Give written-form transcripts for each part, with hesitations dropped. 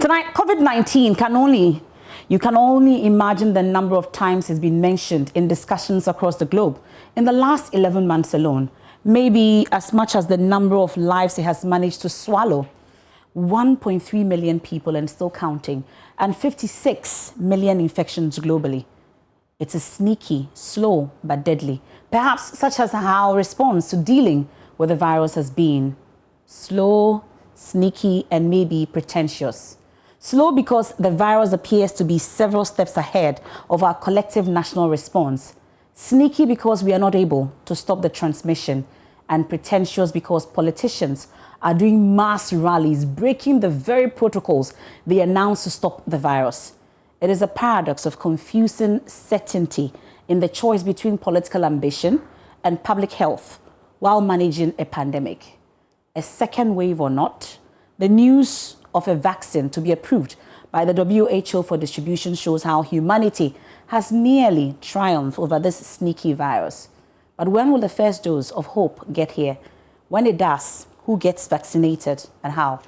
Tonight, COVID-19 you can only imagine the number of times it's been mentioned in discussions across the globe in the last 11 months alone. Maybe as much as the number of lives it has managed to swallow. 1.3 million people and still counting, and 56 million infections globally. It's a sneaky, slow, but deadly. Perhaps such as how our response to dealing with the virus has been. Slow, sneaky, and maybe pretentious. Slow because the virus appears to be several steps ahead of our collective national response. Sneaky because we are not able to stop the transmission. And pretentious because politicians are doing mass rallies, breaking the very protocols they announced to stop the virus. It is a paradox of confusing certainty in the choice between political ambition and public health while managing a pandemic. A second wave or not, the news of a vaccine to be approved by the WHO for distribution shows how humanity has nearly triumphed over this sneaky virus. But when will the first dose of hope get here? When it does, who gets vaccinated and how?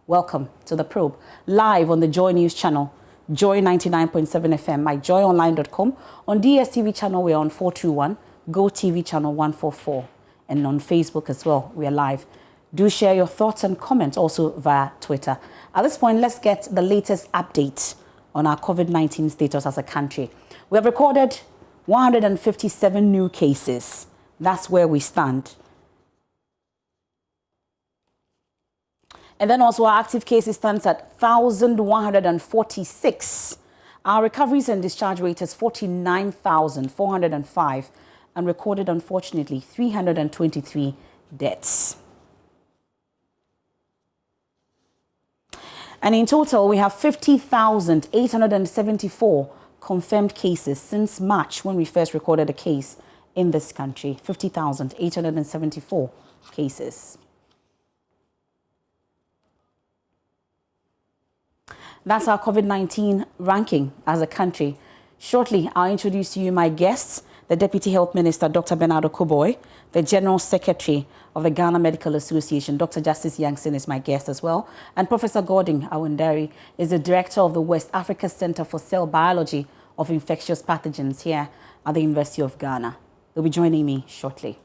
Welcome to The Probe, live on the Joy News channel, Joy 99.7 FM, myjoyonline.com. On DSTV channel, we're on 421, Go TV channel 144, and on Facebook as well, we are live. Do share your thoughts and comments also via Twitter. At this point, let's get the latest update on our COVID-19 status as a country. We have recorded 157 new cases. That's where we stand. And then also our active cases stands at 1,146. Our recoveries and discharge rate is 49,405 and recorded, unfortunately, 323 deaths. And in total, we have 50,874 confirmed cases since March, when we first recorded a case in this country. 50,874 cases. That's our COVID-19 ranking as a country. Shortly, I'll introduce to you my guests, the Deputy Health Minister, Dr. Bernardo Koboy, the General Secretary of the Ghana Medical Association, Dr. Justice Yankson is my guest as well, and Professor Gordon Awundari is the Director of the West Africa Center for Cell Biology of Infectious Pathogens here at the University of Ghana. They'll be joining me shortly.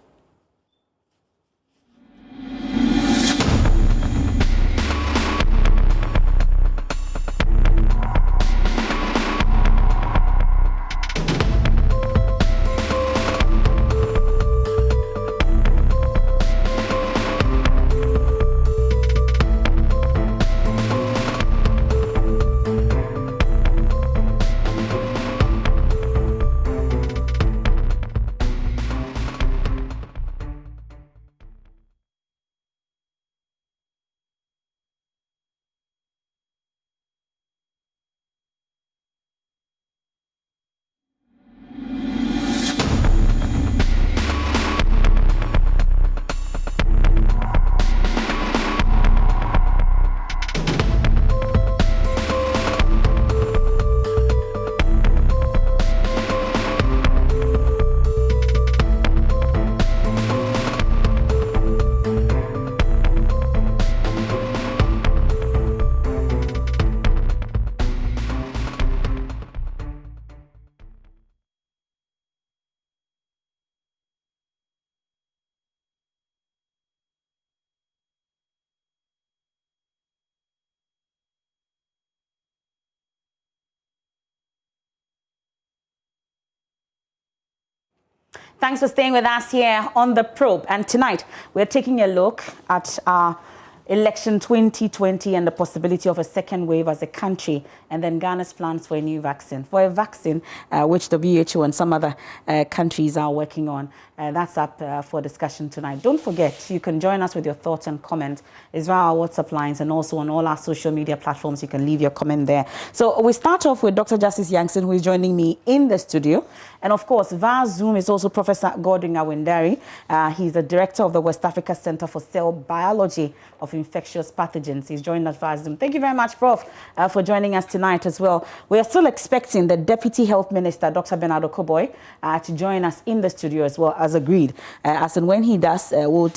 Thanks for staying with us here on The Probe. And tonight, we're taking a look at our election 2020 and the possibility of a second wave as a country, and then Ghana's plans for a new vaccine. For a vaccine, which the WHO and some other countries are working on. That's up for discussion tonight. Don't forget, you can join us with your thoughts and comments. It's via our WhatsApp lines and also on all our social media platforms. You can leave your comment there. So we start off with Dr. Justice Yankson, who is joining me in the studio. And of course, via Zoom is also Professor Gordon Awundari. He's the Director of the West Africa Center for Cell Biology of Infectious Pathogens. He's joined us via Zoom. Thank you very much, Prof, for joining us tonight as well. We are still expecting the Deputy Health Minister, Dr. Bernardo Koboy, to join us in the studio as well, as agreed. As and when he does, he'll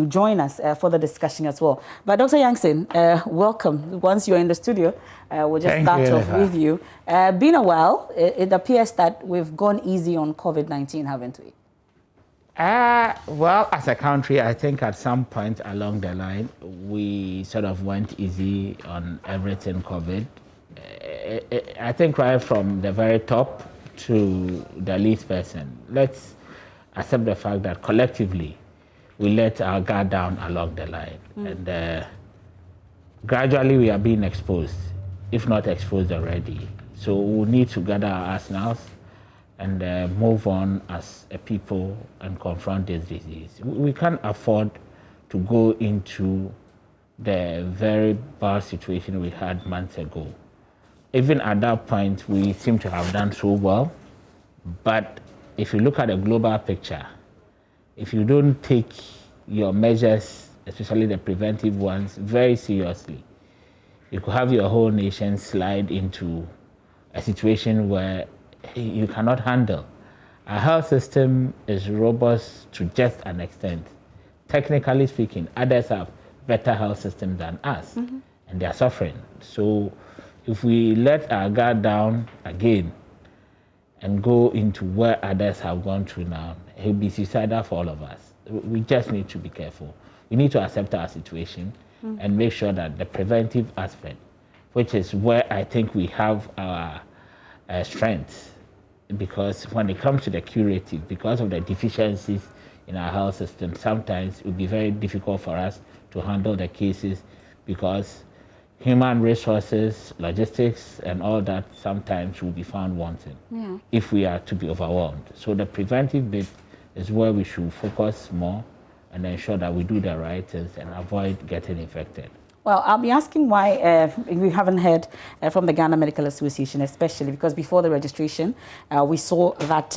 join us for the discussion as well. But Dr. Yankson, welcome. Once you're in the studio, we'll just start off with you. Been a while. It appears that we've gone easy on COVID-19, haven't we? Well, as a country, I think at some point along the line, we sort of went easy on everything COVID. I think right from the very top to the least person, let's accept the fact that collectively, we let our guard down along the line. And gradually, we are being exposed, if not exposed already. So we need to gather our arsenals and move on as a people and confront this disease. We can't afford to go into the very bad situation we had months ago. Even at that point, we seem to have done so well. But if you look at the global picture, if you don't take your measures, especially the preventive ones, very seriously, you could have your whole nation slide into a situation where you cannot handle. Our health system is robust to just an extent. Technically speaking, others have better health systems than us, and they are suffering. So if we let our guard down again and go into where others have gone through now, it will be suicidal for all of us. We just need to be careful. We need to accept our situation and make sure that the preventive aspect, which is where I think we have our strength, because when it comes to the curative, because of the deficiencies in our health system, sometimes it will be very difficult for us to handle the cases because human resources, logistics, and all that sometimes will be found wanting if we are to be overwhelmed. So the preventive bit is where we should focus more and ensure that we do the right things and avoid getting infected. Well, I'll be asking why we haven't heard from the Ghana Medical Association, especially because before the registration, we saw that,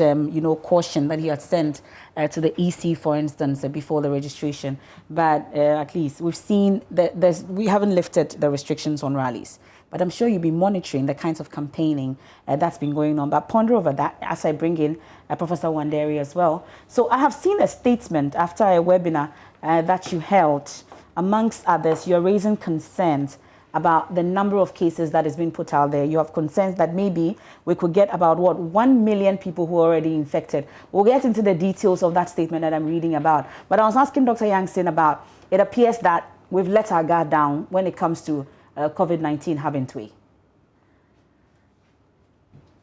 caution that he had sent to the EC, for instance, before the registration. But at least we've seen that we haven't lifted the restrictions on rallies. But I'm sure you'll be monitoring the kinds of campaigning that's been going on. But ponder over that as I bring in Professor Wanderi as well. So I have seen a statement after a webinar that you held. Amongst others, you're raising concerns about the number of cases that has been put out there. You have concerns that maybe we could get about, 1 million people who are already infected. We'll get into the details of that statement that I'm reading about. But I was asking Dr. Yankson about, it appears that we've let our guard down when it comes to COVID-19, haven't we?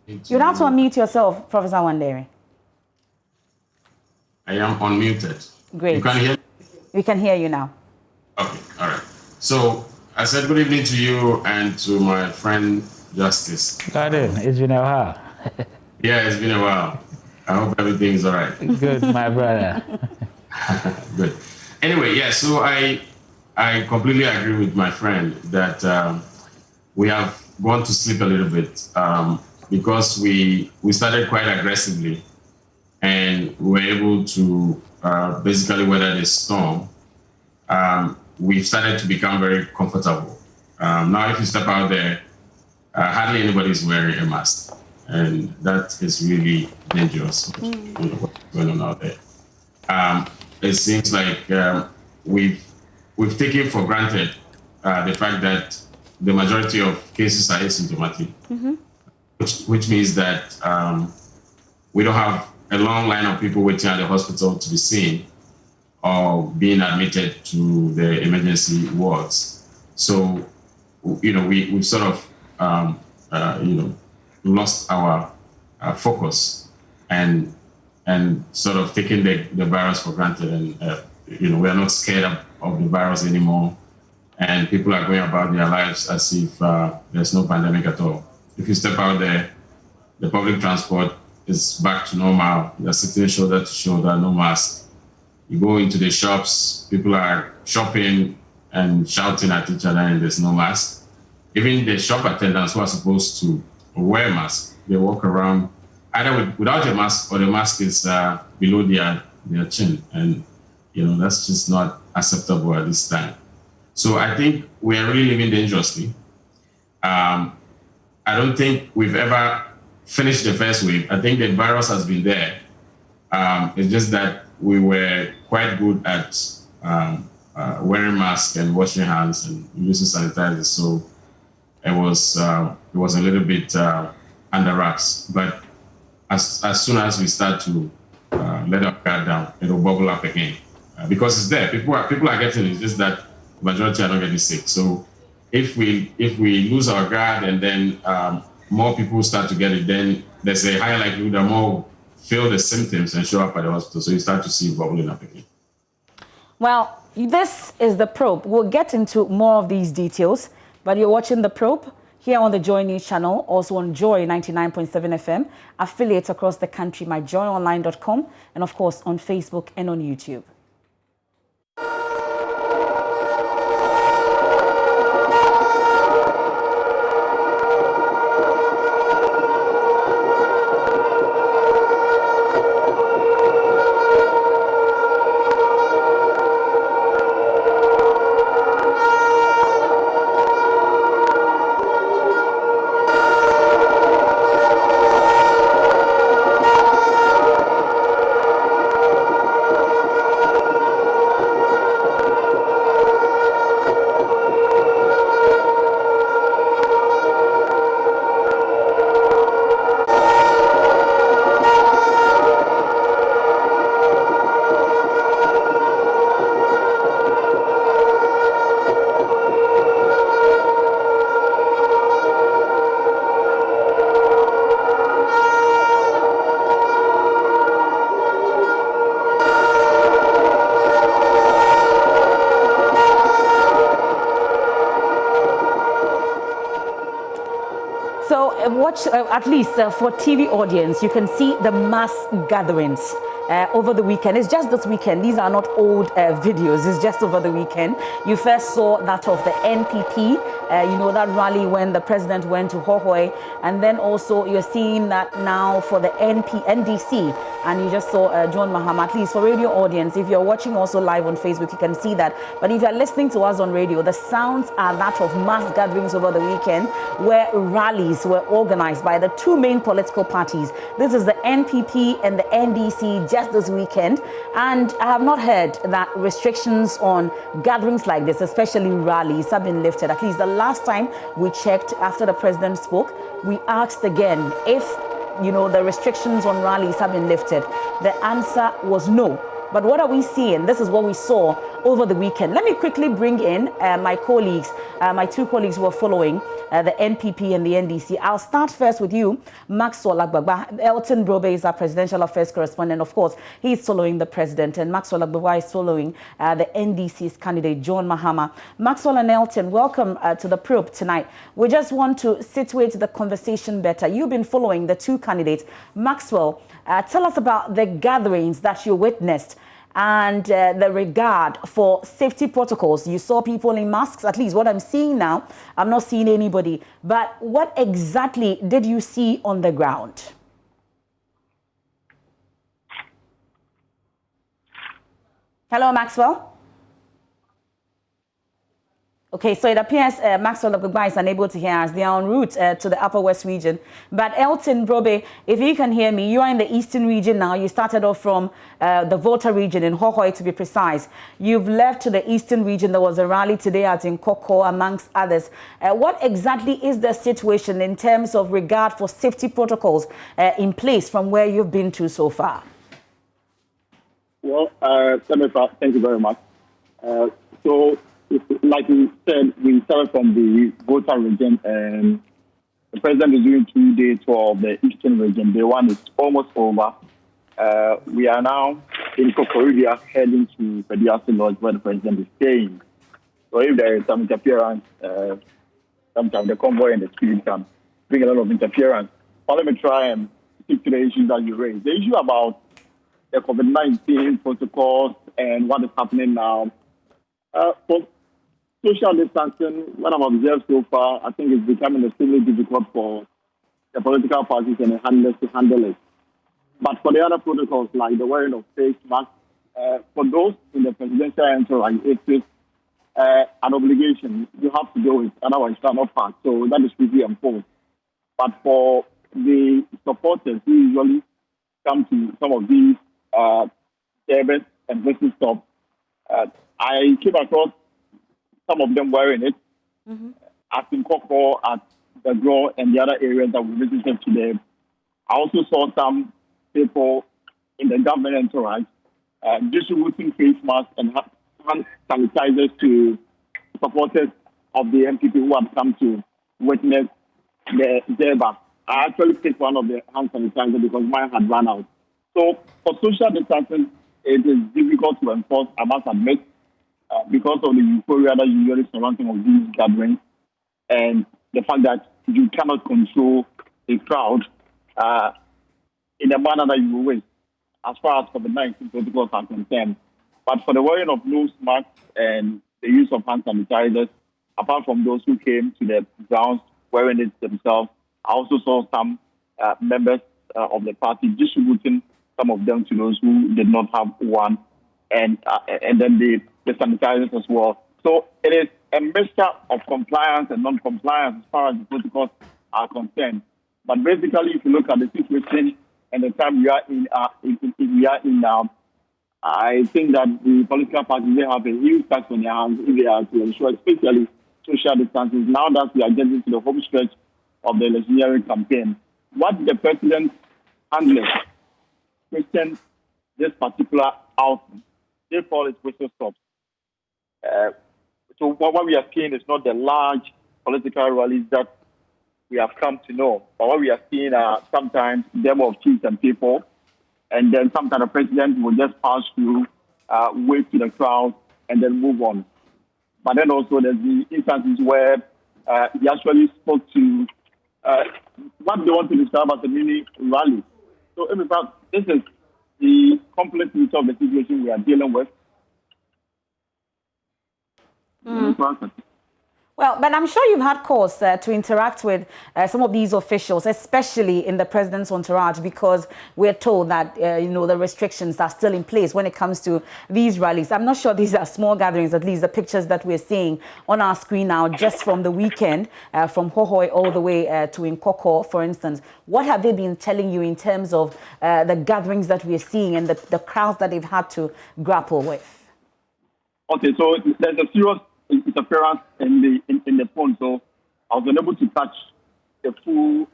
You'd have to unmute yourself, Professor Wanderi. I am unmuted. Great. You can hear me? We can hear you now. Okay, all right. So I said good evening to you and to my friend Justice. Got it. It's been a while. Yeah, it's been a while. I hope everything's all right. Good, my brother. Good. Anyway, yeah, so I completely agree with my friend that we have gone to sleep a little bit because we started quite aggressively and we were able to basically weather the storm. We've started to become very comfortable. Now, if you step out there, hardly anybody is wearing a mask. And that is really dangerous, what's going on out there. It seems like we've taken for granted the fact that the majority of cases are asymptomatic, which means that we don't have a long line of people waiting at the hospital to be seen or being admitted to the emergency wards. So, we've sort of, lost our focus and sort of taken the virus for granted. And, we are not scared of the virus anymore. And people are going about their lives as if there's no pandemic at all. If you step out there, the public transport is back to normal. You're sitting shoulder to shoulder, no mask. You go into the shops, people are shopping and shouting at each other and there's no mask. Even the shop attendants who are supposed to wear masks, they walk around either without a mask or the mask is below their chin. And, That's just not acceptable at this time. So I think we are really living dangerously. I don't think we've ever finished the first wave. I think the virus has been there. It's just that we were quite good at wearing masks and washing hands and using sanitizers. So it was a little bit under wraps. But as soon as we start to let our guard down, it will bubble up again because it's there. People are getting it. It's just that the majority are not getting sick. So if we lose our guard and then more people start to get it, then there's a higher likelihood that more feel the symptoms and show up at the hospital. So you start to see it bubbling up again. Well, this is the probe. We'll get into more of these details, but you're watching the probe here on the Joy News channel, also on Joy 99.7 FM, affiliates across the country, myjoyonline.com, and of course on Facebook and on YouTube. Watch, at least for TV audience, you can see the mass gatherings over the weekend. It's just this weekend. These are not old videos. It's just over the weekend. You first saw that of the NPP, that rally when the president went to Hohoi. And then also you're seeing that now for the NDC. And you just saw John Mahama. At least for radio audience, if you're watching also live on Facebook, you can see that. But if you're listening to us on radio, the sounds are that of mass gatherings over the weekend where rallies were organized by the two main political parties. This is the NPP and the NDC just this weekend. And I have not heard that restrictions on gatherings like this, especially rallies, have been lifted. At least the last time we checked after the president spoke, we asked again if the restrictions on rallies have been lifted. The answer was no. But what are we seeing? This is what we saw over the weekend. Let me quickly bring in my colleagues, my two colleagues who are following the NPP and the NDC. I'll start first with you, Maxwell Agbagba. Elton Brobe is our presidential affairs correspondent. Of course, he's following the president, and Maxwell Agbagba is following the NDC's candidate, John Mahama. Maxwell and Elton, welcome to the probe tonight. We just want to situate the conversation better. You've been following the two candidates. Maxwell, tell us about the gatherings that you witnessed and the regard for safety protocols. You saw people in masks, at least what I'm seeing now. I'm not seeing anybody. But what exactly did you see on the ground? Hello, Maxwell. Okay, so it appears Maxwell Agbagba is unable to hear us. They are en route to the Upper West region. But Elton Brobe, if you can hear me, you are in the Eastern region now. You started off from the Volta region in Hohoi, to be precise. You've left to the Eastern region. There was a rally today out in Koko, amongst others. What exactly is the situation in terms of regard for safety protocols in place from where you've been to so far? Well, thank you very much. So, like you said, we started from the Volta region, and the president is doing 2 days tour of the Eastern region. Day one is almost over. We are now in Kokoribia heading to Pediasi Lodge, where the president is staying. So if there is some interference, sometimes the convoy and the speed can bring a lot of interference. But let me try and stick to the issues that you raised. The issue about the COVID-19 protocols and what is happening now. For social distancing, what I've observed so far, I think it's becoming extremely difficult for the political parties and the handlers to handle it. But for the other protocols, like the wearing of face masks for those in the presidential entourage, it is an obligation. You have to do it, otherwise you cannot pass. So that is strictly enforced. But for the supporters who usually come to some of these service and business stops, I came across some of them wearing it. At Nkoko, at the Grow, and the other areas that we visited today. I also saw some people in the government entourage distributing face masks and hand sanitizers to supporters of the MPP who have come to witness the Zeba. I actually picked one of the hand sanitizers because mine had run out. So for social distancing, it is difficult to enforce, I must admit, because of the euphoria that usually surrounds some of these gatherings and the fact that you cannot control a crowd in a manner that you wish, as far as COVID-19 protocols are concerned. But for the wearing of nose masks and the use of hand sanitizers, apart from those who came to the grounds wearing it themselves, I also saw some members of the party distributing some of them to those who did not have one, and then the sanitizers as well. So it is a mixture of compliance and non-compliance as far as the protocols are concerned. But basically, if you look at the situation and the time we are in now, I think that the political parties, they have a huge task on their hands if they are to ensure, especially social distancing. Now that we are getting to the home stretch of the electioneering campaign, what the president handled question this particular outcome. They call it whistle stops. So what we are seeing is not the large political rallies that we have come to know, but what we are seeing are sometimes demo of chiefs and people, and then sometimes the president will just pass through, wave to the crowd, and then move on. But then also there's the instances where he actually spoke to what they want to describe as a mini rally. So in fact, this is the complex nature of the situation we are dealing with. Well, but I'm sure you've had cause to interact with some of these officials, especially in the president's entourage, because we're told that, the restrictions are still in place when it comes to these rallies. I'm not sure these are small gatherings, at least the pictures that we're seeing on our screen now, just from the weekend, from Hohoi all the way to Nkoko, for instance. What have they been telling you in terms of the gatherings that we're seeing and the crowds that they've had to grapple with? Okay, so there's a serious interference in the phone, so I was unable to touch the full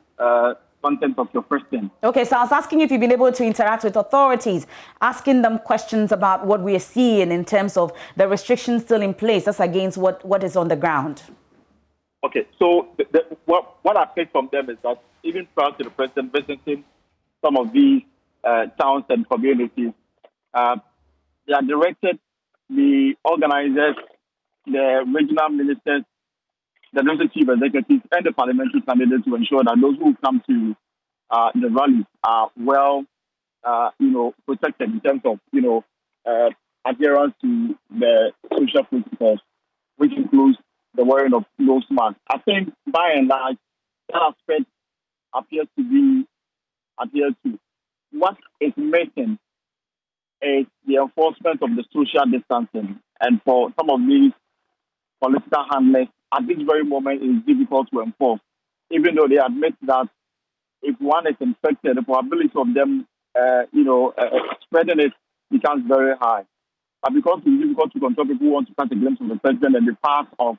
content of your question. Okay, so I was asking if you've been able to interact with authorities, asking them questions about what we are seeing in terms of the restrictions still in place, that's against what is on the ground. Okay, so what I picked from them is that even prior to the president visiting some of these towns and communities, they are directed the organizers, the regional ministers, the national chief executives, and the parliamentary candidates to ensure that those who come to the rallies are well, protected in terms of, adherence to the social protocols, which includes the wearing of nose masks. I think, by and large, that aspect appears to be adhered to. What is missing is the enforcement of the social distancing. And for some of these political handlers, at this very moment, it is difficult to enforce, even though they admit that if one is infected, the probability of them, spreading it becomes very high. But because it is difficult to control people who want to catch a glimpse of the president and be part of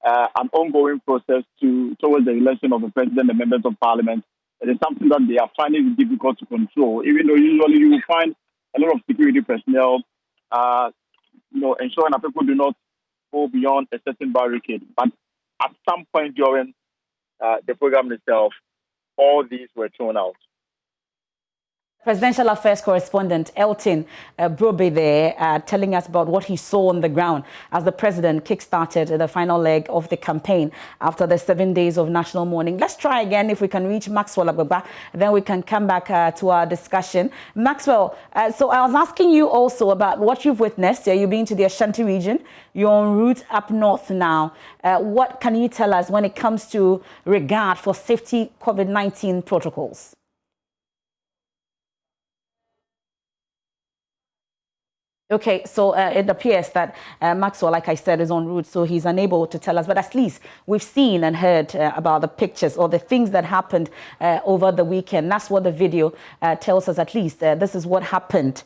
an ongoing process towards the election of the president and members of parliament, it is something that they are finding it difficult to control, even though usually you will find a lot of security personnel, ensuring that people do not go beyond a certain barricade. But at some point during the program itself, all these were thrown out. Presidential Affairs correspondent Elton Brobe there telling us about what he saw on the ground as the president kick-started the final leg of the campaign after the 7 days of national mourning. Let's try again if we can reach Maxwell Agbagba, then we can come back to our discussion. Maxwell, so I was asking you also about what you've witnessed. You've been to the Ashanti region. You're en route up north now. What can you tell us when it comes to regard for safety COVID-19 protocols? Okay, so it appears that Maxwell, like I said, is en route, so he's unable to tell us. But at least we've seen and heard about the pictures or the things that happened over the weekend. That's what the video tells us. At least this is what happened.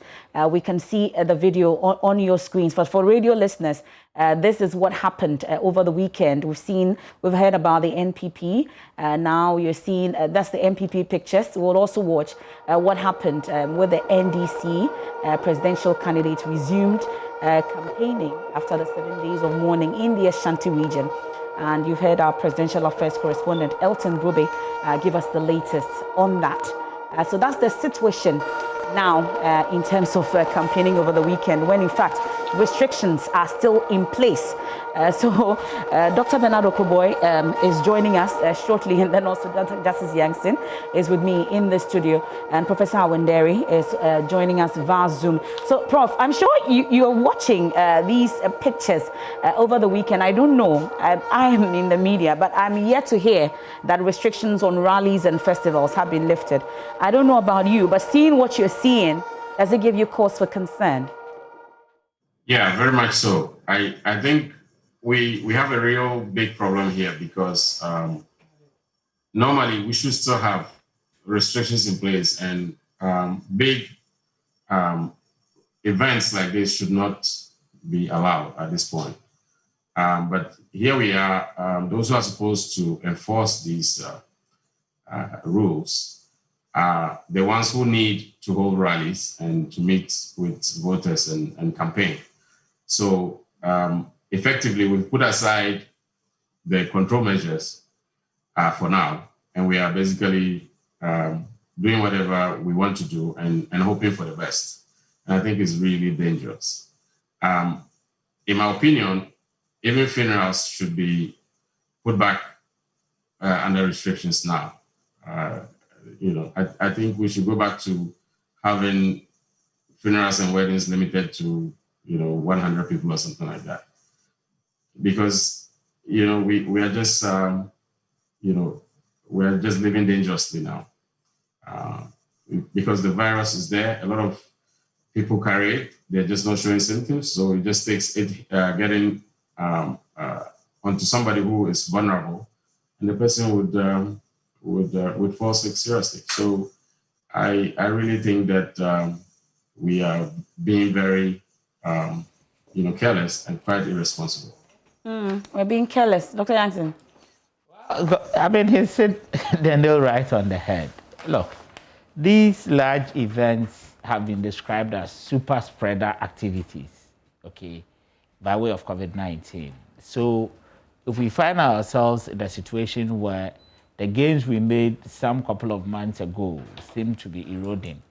We can see the video on your screens. But for radio listeners, this is what happened over the weekend. We've heard about the NPP. Now you're seeing that's the NPP pictures. We'll also watch what happened with the NDC presidential candidate resumed campaigning after the 7 days of mourning in the Ashanti region. And you've heard our presidential affairs correspondent Elton Brobe give us the latest on that. So that's the situation now in terms of campaigning over the weekend, when in fact restrictions are still in place. So Dr. Bernard Okoboy is joining us shortly, and then also Dr. Justice Yankson is with me in the studio, and Professor Awenderi is joining us via Zoom. So, Prof, I'm sure you are watching these pictures over the weekend. I don't know, I am in the media, but I'm yet to hear that restrictions on rallies and festivals have been lifted. I don't know about you, but seeing what you're seeing, does it give you cause for concern? Yeah, very much so. I think we have a real big problem here because normally we should still have restrictions in place, and big events like this should not be allowed at this point. But here we are, those who are supposed to enforce these rules are the ones who need to hold rallies and to meet with voters and campaign. So effectively, we've put aside the control measures for now, and we are basically doing whatever we want to do and hoping for the best. And I think it's really dangerous. In my opinion, even funerals should be put back under restrictions now. I think we should go back to having funerals and weddings limited to 100 people or something like that, because we are just we are just living dangerously now, because the virus is there. A lot of people carry it; they're just not showing symptoms. So it just takes it getting onto somebody who is vulnerable, and the person would fall sick seriously. So I really think that we are being very careless and quite irresponsible. We're being careless. Dr. Yankson. I mean, he said the nail right on the head. Look, these large events have been described as super spreader activities, okay, by way of COVID-19. So if we find ourselves in a situation where the gains we made some couple of months ago seem to be eroding,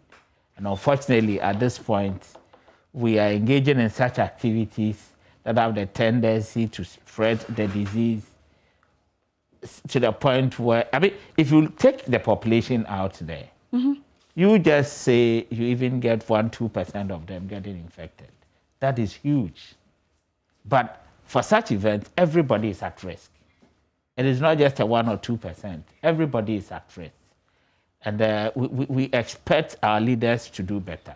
and unfortunately at this point, we are engaging in such activities that have the tendency to spread the disease to the point where, I mean, if you take the population out there, you just say you even get 1-2% of them getting infected. That is huge. But for such events, everybody is at risk. It is not just a 1 or 2%. Everybody is at risk. And we expect our leaders to do better.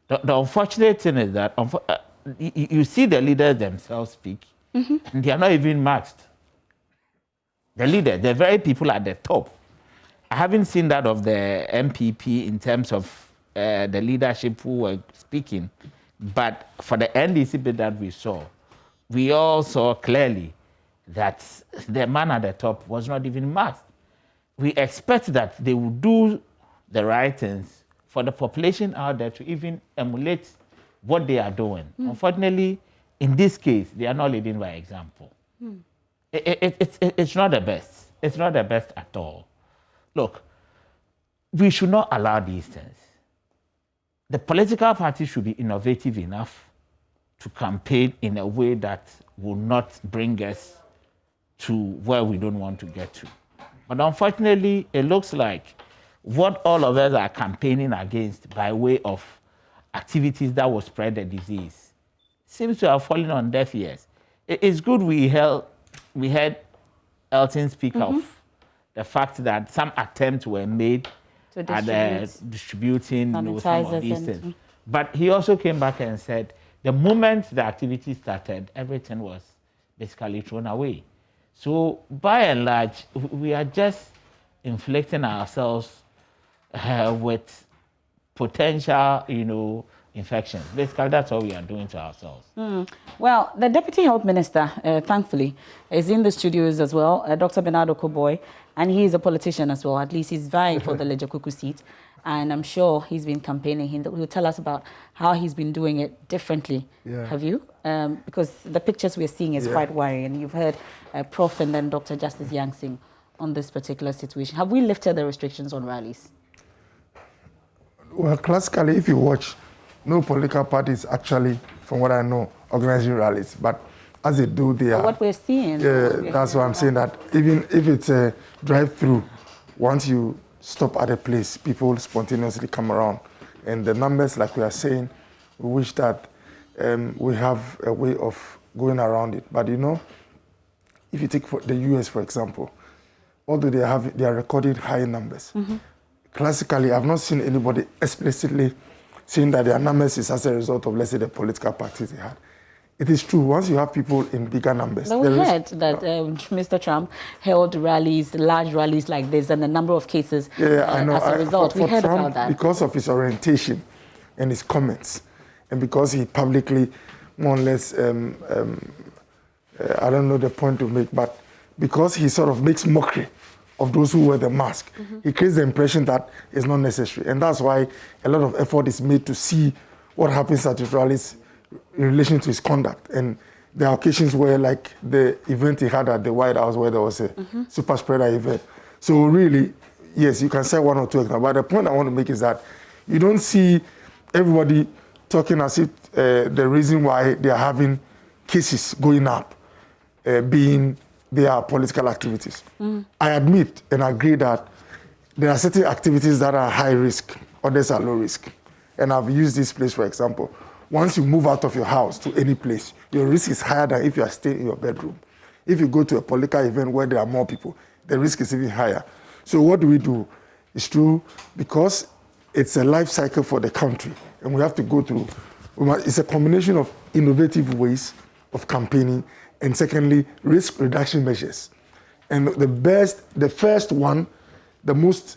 The unfortunate thing is that you see the leaders themselves speak, and they are not even masked. The leaders, the very people at the top. I haven't seen that of the MPP in terms of the leadership who were speaking, but for the NDC bit that we saw, we all saw clearly that the man at the top was not even masked. We expect that they will do the right things for the population out there to even emulate what they are doing. Unfortunately, in this case, they are not leading by example. It's not the best. It's not the best at all. Look, we should not allow these things. The political parties should be innovative enough to campaign in a way that will not bring us to where we don't want to get to. But unfortunately, it looks like what all of us are campaigning against by way of activities that will spread the disease seems to have fallen on deaf ears. It's good we heard Elton speak of the fact that some attempts were made at distributing some of these things. But he also came back and said the moment the activity started, everything was basically thrown away. So by and large, we are just inflicting ourselves with potential, infections. Basically, that's what we are doing to ourselves. Well, the Deputy Health Minister, thankfully, is in the studios as well, Dr. Bernardo Koboy, and he is a politician as well. At least he's vying for the Lejakuku seat, and I'm sure he's been campaigning. He'll tell us about how he's been doing it differently. Yeah. Have you? Because the pictures we're seeing is quite worrying. You've heard Prof. and then Dr. Justice Yang Sing on this particular situation. Have we lifted the restrictions on rallies? Well, classically, if you watch, no political parties actually, from what I know, organizing rallies. But as they do, they are. What we're seeing. That's why I'm saying that even if it's a drive-through, once you stop at a place, people spontaneously come around. And the numbers, like we are saying, we wish that we have a way of going around it. But if you take the US, for example, although they are recording high numbers, classically, I've not seen anybody explicitly saying that their numbers is as a result of, let's say, the political parties they had. It is true, once you have people in bigger numbers. But we heard that Mr. Trump held rallies, large rallies like this, and a number of cases I know. as a result. We heard Trump, about that. Because of his orientation and his comments, and because he publicly, more or less, I don't know the point to make, but because he sort of makes mockery of those who wear the mask, he creates the impression that it's not necessary. And that's why a lot of effort is made to see what happens at his rallies in relation to his conduct. And there are occasions where, like the event he had at the White House, where there was a super spreader event. So really, yes, you can say one or two examples. But the point I want to make is that you don't see everybody talking as if the reason why they are having cases going up being their political activities. I admit and agree that there are certain activities that are high risk, others are low risk. And I've used this place, for example. Once you move out of your house to any place, your risk is higher than if you are staying in your bedroom. If you go to a political event where there are more people, the risk is even higher. So what do? It's true, because it's a life cycle for the country, and we have to go through. It's a combination of innovative ways of campaigning, and secondly, risk reduction measures. And the first one, the most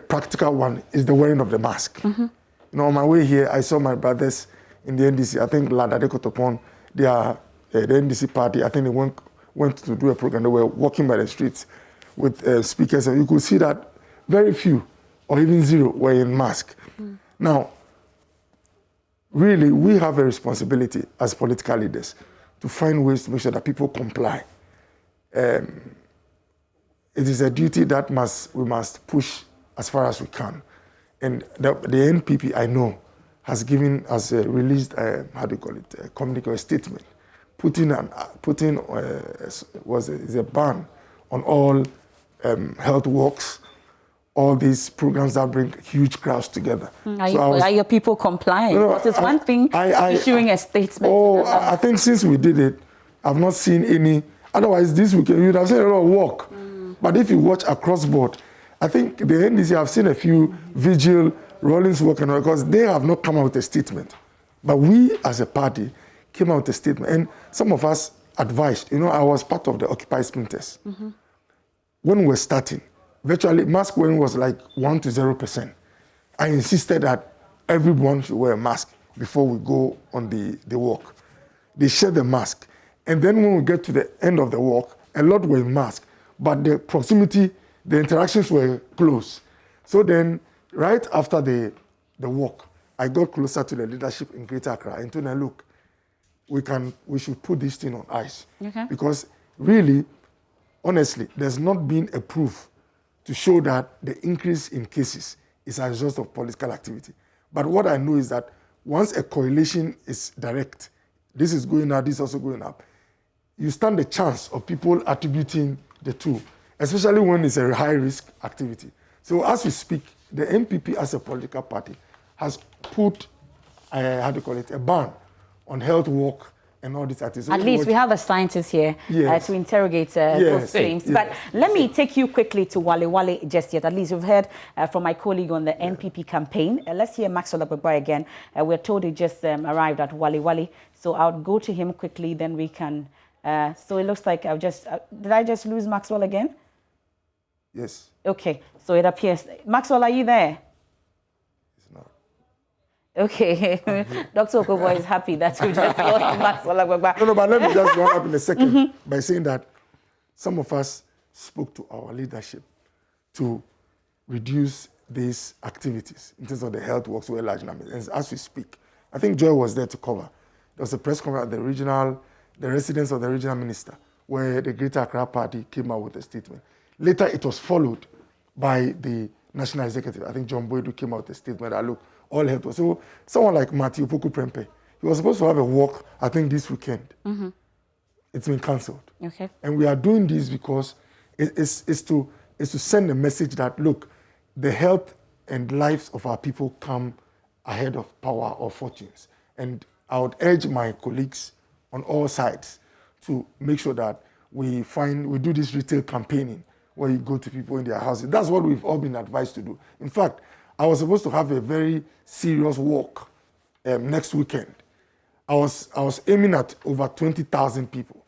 practical one, is the wearing of the mask. On my way here, I saw my brothers in the NDC. I think Ladade Kotopon, they are the NDC party. I think they went to do a program. They were walking by the streets with speakers, and you could see that very few, or even zero, were in mask. Now, really, we have a responsibility as political leaders to find ways to make sure that people comply. It is a duty that we must push as far as we can. And the NPP, I know, has released a communique, a statement, putting a ban on all health walks, all these programs that bring huge crowds together. Are your people complying? Because it's one thing issuing a statement. I think since we did it, I've not seen any. Otherwise, this weekend, you'd have seen a lot of work. But if you watch across board, I think the NDC have seen a few vigil, Rollins working on, because they have not come out with a statement. But we, as a party, came out with a statement. And some of us advised. I was part of the Occupy Sprinters. When we were starting, virtually mask wearing was like 1 to 0%. I insisted that everyone should wear a mask before we go on the walk. They shared the mask. And then when we get to the end of the walk, a lot were in mask. But the proximity, the interactions were close. So then, right after the walk, I got closer to the leadership in Greater Accra and told them, look, we should put this thing on ice. Because really, honestly, there's not been a proof to show that the increase in cases is a result of political activity. But what I know is that once a correlation is direct, this is going up, this is also going up, you stand the chance of people attributing the two, especially when it's a high-risk activity. So as we speak, the NPP as a political party has put, a ban on health walk and all these activities. So at least we have the scientists here yes. to interrogate those claims. Yes. But let me take you quickly to Wale Wale just yet. At least you've heard from my colleague on the NPP campaign. Let's hear Maxwell Agbagba again. We're told he just arrived at Wale Wale. So I'll go to him quickly, then we can... so it looks like I've just... did I just lose Maxwell again? Yes. Okay, so it appears... Maxwell, are you there? It's not. Okay, Dr. Okobo is happy that we just lost Maxwell Agbagba. No, but let me just run up in a second by saying that some of us spoke to our leadership to reduce these activities in terms of the health works to a large number. And as we speak, I think Joy was there to cover. There was a press conference at the residence of the regional minister, where the Greater Accra Party came out with a statement. Later, it was followed by the national executive. I think John Boydu came out with a statement that, look, all health was. So someone like Matthew Poku Prempe, he was supposed to have a walk, I think, this weekend. It's been cancelled. Okay. And we are doing this because it's to send a message that, look, the health and lives of our people come ahead of power or fortunes. And I would urge my colleagues on all sides to make sure that we do this retail campaigning where you go to people in their houses. That's what we've all been advised to do. In fact, I was supposed to have a very serious walk next weekend. I was aiming at over 20,000 people.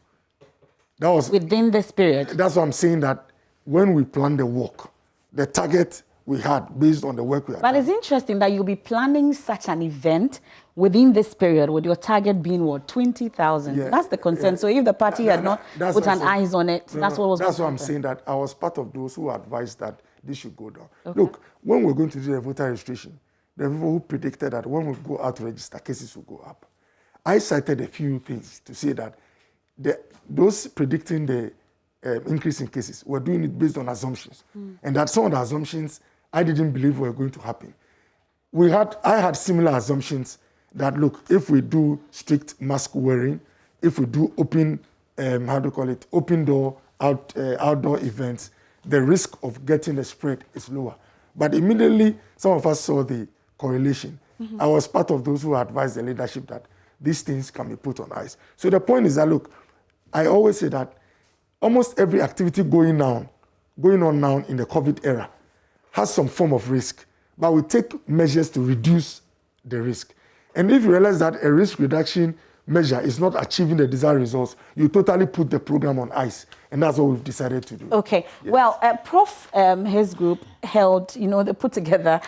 That was within this period. That's what I'm saying, that when we planned the walk, the target we had based on the work we had But done. it's interesting that you'll be planning such an event within this period, with your target being what, 20,000. Yeah, that's the concern. yeah. So if the party had not put an eyes on it, that's what was. That's what I'm saying, that I was part of those who advised that this should go down. Okay. Look, when we're going to do the voter registration, there are people who predicted that when we go out to register, cases will go up. I cited a few things to say that those predicting the increase in cases were doing it based on assumptions, and that some of the assumptions I didn't believe were going to happen. I had similar assumptions that, look, if we do strict mask wearing, if we do open door outdoor events, the risk of getting the spread is lower. But immediately, some of us saw the correlation. I was part of those who advised the leadership that these things can be put on ice. So the point is that, look, I always say that almost every activity going on now in the COVID era has some form of risk, but we take measures to reduce the risk. And if you realize that a risk reduction measure is not achieving the desired results, you totally put the program on ice. And that's what we've decided to do. Okay. Yes. Well, Prof, his group held, they put together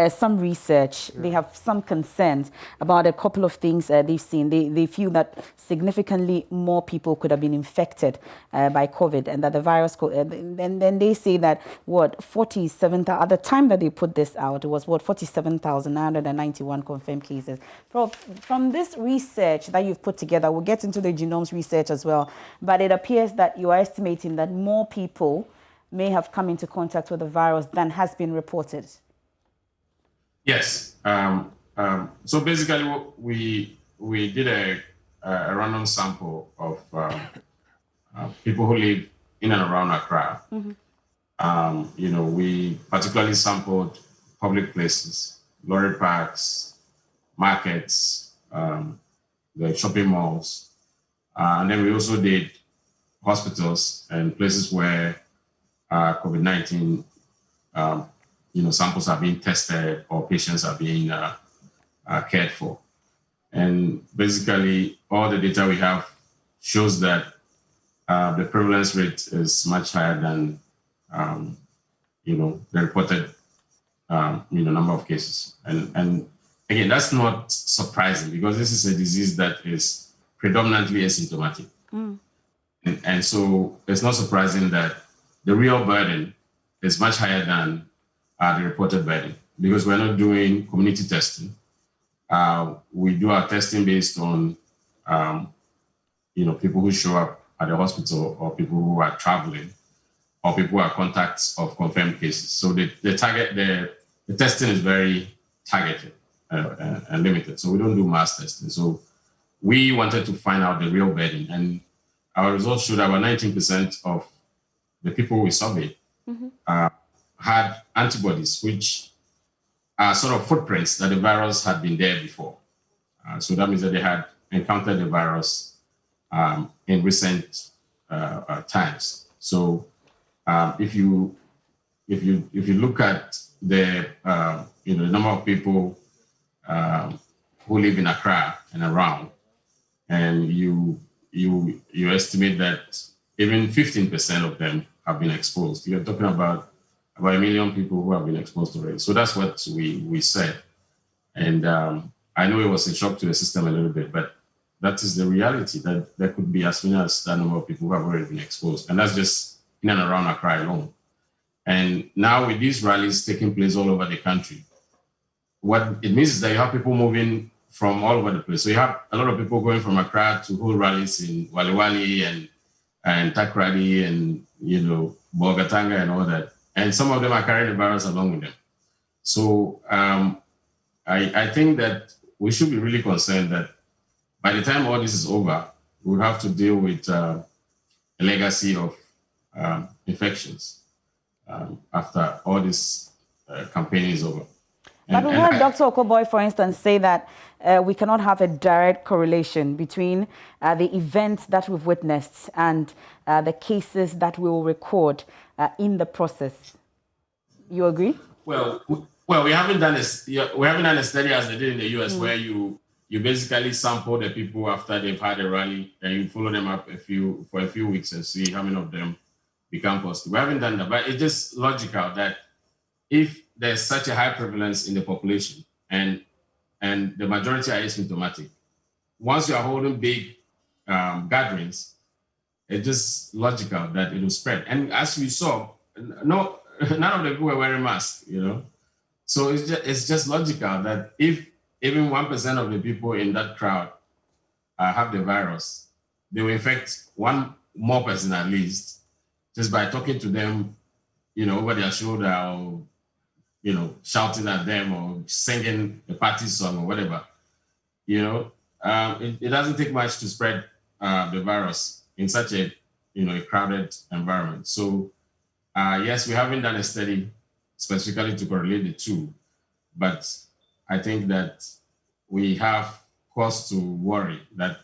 some research. Yeah. They have some concerns about a couple of things they've seen. They feel that significantly more people could have been infected by COVID, and that the virus could, and then they say that, 47,000, at the time that they put this out, it was 47,991 confirmed cases. Prof, from this research that you've put together, we'll get into the genomes research as well, but it appears that you are estimating that more people may have come into contact with the virus than has been reported. Yes. So basically, we did a random sample of people who live in and around Accra. We particularly sampled public places, lorry parks, markets, the shopping malls, and then we also did hospitals and places where COVID-19, samples are being tested or patients are being cared for. And basically, all the data we have shows that the prevalence rate is much higher than, the reported, number of cases. And again, that's not surprising, because this is a disease that is predominantly asymptomatic. And so it's not surprising that the real burden is much higher than the reported burden, because we're not doing community testing. We do our testing based on, people who show up at the hospital, or people who are traveling, or people who are contacts of confirmed cases. So the testing is very targeted and limited. So we don't do mass testing. So we wanted to find out the real burden, and our results showed about 19% of the people we surveyed had antibodies, which are sort of footprints that the virus had been there before. So that means that they had encountered the virus in recent times. So if you look at the the number of people who live in Accra and around, and you estimate that even 15% of them have been exposed, you're talking about 1 million people who have been exposed already. So that's what we said. And I know it was a shock to the system a little bit, but that is the reality, that there could be as many as that number of people who have already been exposed. And that's just in and around Accra alone. And now with these rallies taking place all over the country, what it means is that you have people moving from all over the place. So you have a lot of people going from Accra to hold rallies in Waliwali and Takrady and, Bogatanga and all that. And some of them are carrying the virus along with them. So I think that we should be really concerned that by the time all this is over, we'll have to deal with a legacy of infections after all this campaign is over. But we heard Dr. Okoboy, for instance, say that we cannot have a direct correlation between the events that we've witnessed and the cases that we will record in the process. You agree? Well, we haven't done a study as they did in the US, where you basically sample the people after they've had a rally and you follow them up for a few weeks and see how many of them become positive. We haven't done that, but it's just logical that if there's such a high prevalence in the population and the majority are asymptomatic, once you are holding big gatherings, it's just logical that it will spread. And as we saw, none of the people were wearing masks, So it's just logical that if even 1% of the people in that crowd have the virus, they will infect one more person at least, just by talking to them, over their shoulder, or shouting at them or singing a party song or whatever. It doesn't take much to spread the virus in such a crowded environment. So yes, we haven't done a study specifically to correlate the two, but I think that we have cause to worry that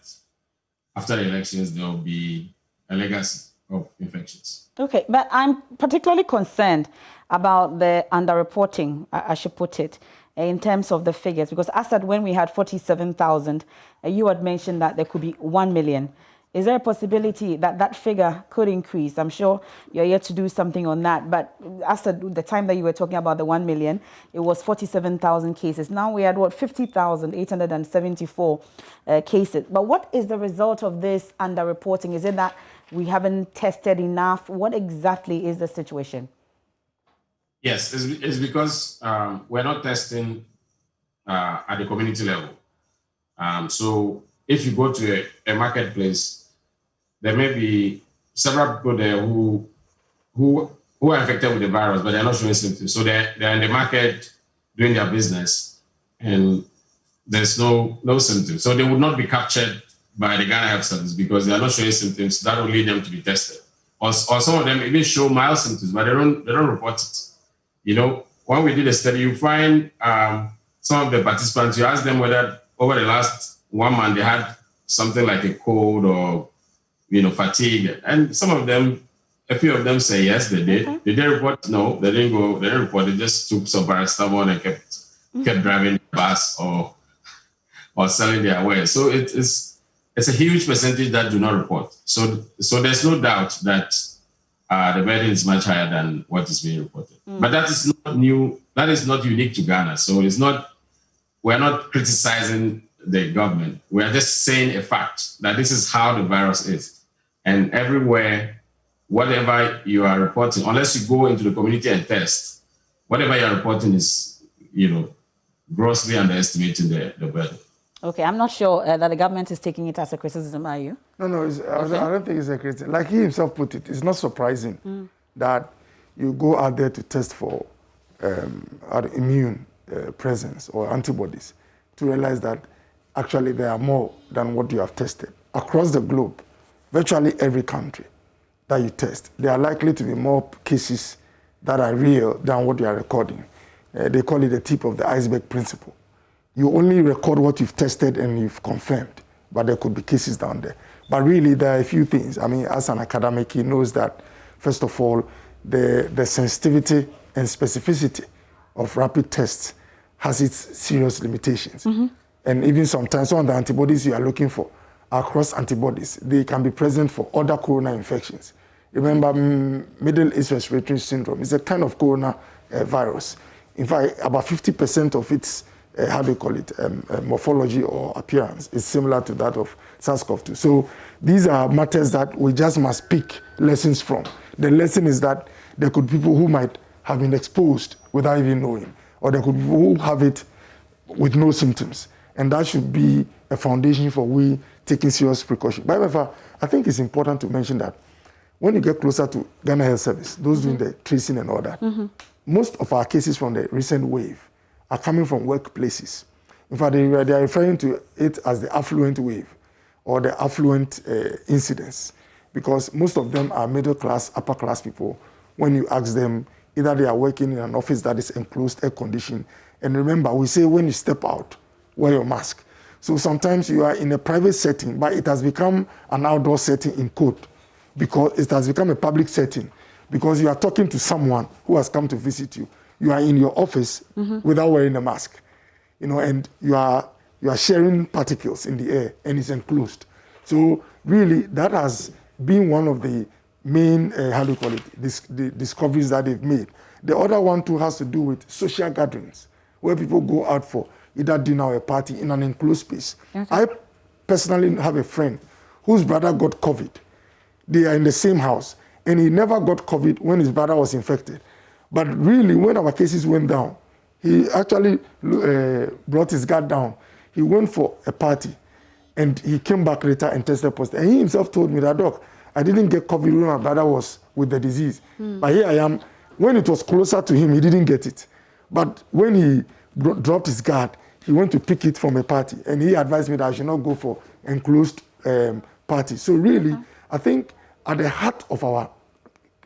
after the elections there will be a legacy of infections. Okay, but I'm particularly concerned about the underreporting, I should put it, in terms of the figures, because as said, when we had 47,000, you had mentioned that there could be 1 million. Is there a possibility that that figure could increase? I'm sure you're here to do something on that, but as at the time that you were talking about the 1 million, it was 47,000 cases. Now we had, 50,874 cases. But what is the result of this underreporting? Is it that we haven't tested enough? What exactly is the situation? Yes, it's because we're not testing at the community level. So if you go to a marketplace, there may be several people there who are infected with the virus, but they're not showing symptoms. So they're in the market doing their business, and there's no symptoms. So they would not be captured by the Ghana Health Service because they are not showing symptoms. That will lead them to be tested. Or some of them even show mild symptoms, but they don't report it. When we did a study, you find some of the participants, you ask them whether over the last 1 month they had something like a cold or fatigue, and some of them, a few of them say yes, they did. Mm-hmm. Did they report? No, they didn't go. They didn't report. They just took some paracetamol and kept driving the bus or selling their wares. So it's a huge percentage that do not report. So there's no doubt that the burden is much higher than what is being reported. But that is not new. That is not unique to Ghana. So we're not criticizing the government. We're just saying a fact that this is how the virus is. And everywhere, whatever you are reporting, unless you go into the community and test, whatever you're reporting is, grossly underestimating the burden. Okay, I'm not sure that the government is taking it as a criticism, are you? No, I don't think it's a criticism. Like he himself put it, it's not surprising that you go out there to test for immune presence or antibodies to realize that actually there are more than what you have tested. Across the globe, virtually every country that you test, there are likely to be more cases that are real than what you are recording. They call it the tip of the iceberg principle. You only record what you've tested and you've confirmed. but there could be cases down there. But really, there are a few things. I mean, as an academic, he knows that, first of all, the sensitivity and specificity of rapid tests has its serious limitations. And even sometimes some of the antibodies you are looking for are cross antibodies. They can be present for other corona infections. Remember, Middle East Respiratory Syndrome is a kind of corona virus. In fact, about 50% of its, morphology or appearance is similar to that of SARS-CoV-2. So these are matters that we just must pick lessons from. The lesson is that there could be people who might have been exposed without even knowing, or there could be people who have it with no symptoms. And that should be a foundation for we taking serious precaution. However, I think it's important to mention that when you get closer to Ghana Health Service, those doing the tracing and all that, most of our cases from the recent wave are coming from workplaces. In fact, they are referring to it as the affluent wave or the affluent incidence, because most of them are middle class, upper class people. When you ask them, either they are working in an office that is enclosed, air conditioned. And remember, we say when you step out, wear your mask. So sometimes you are in a private setting, but it has become an outdoor setting in quote, because it has become a public setting, because you are talking to someone who has come to visit you. You are in your office without wearing a mask, and you are sharing particles in the air, and it's enclosed. So really, that has been one of the main, the discoveries that they've made. The other one too has to do with social gatherings, where people go out for either dinner or a party in an enclosed space. Okay. I personally have a friend whose brother got COVID. They are in the same house, and he never got COVID when his brother was infected. But really, when our cases went down, he actually brought his guard down. He went for a party, and he came back later and tested positive. And he himself told me that, Doc, I didn't get COVID when my brother was with the disease. But here I am. When it was closer to him, he didn't get it. But when he dropped his guard, he went to pick it from a party, and he advised me that I should not go for enclosed parties. So really, I think at the heart of our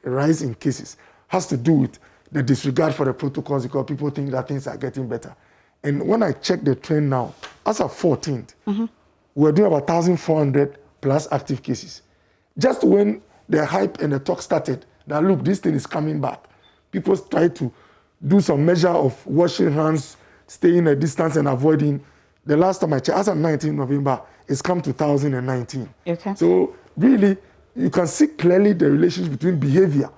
rise in cases has to do with the disregard for the protocols, because people think that things are getting better. And when I check the trend now, as of 14th, we're doing about 1,400 plus active cases. Just when the hype and the talk started, that look, this thing is coming back, people tried to do some measure of washing hands, staying a distance and avoiding. The last time I checked, as of 19 November, it's come to 1,019. Okay. So really, you can see clearly the relationship between behavior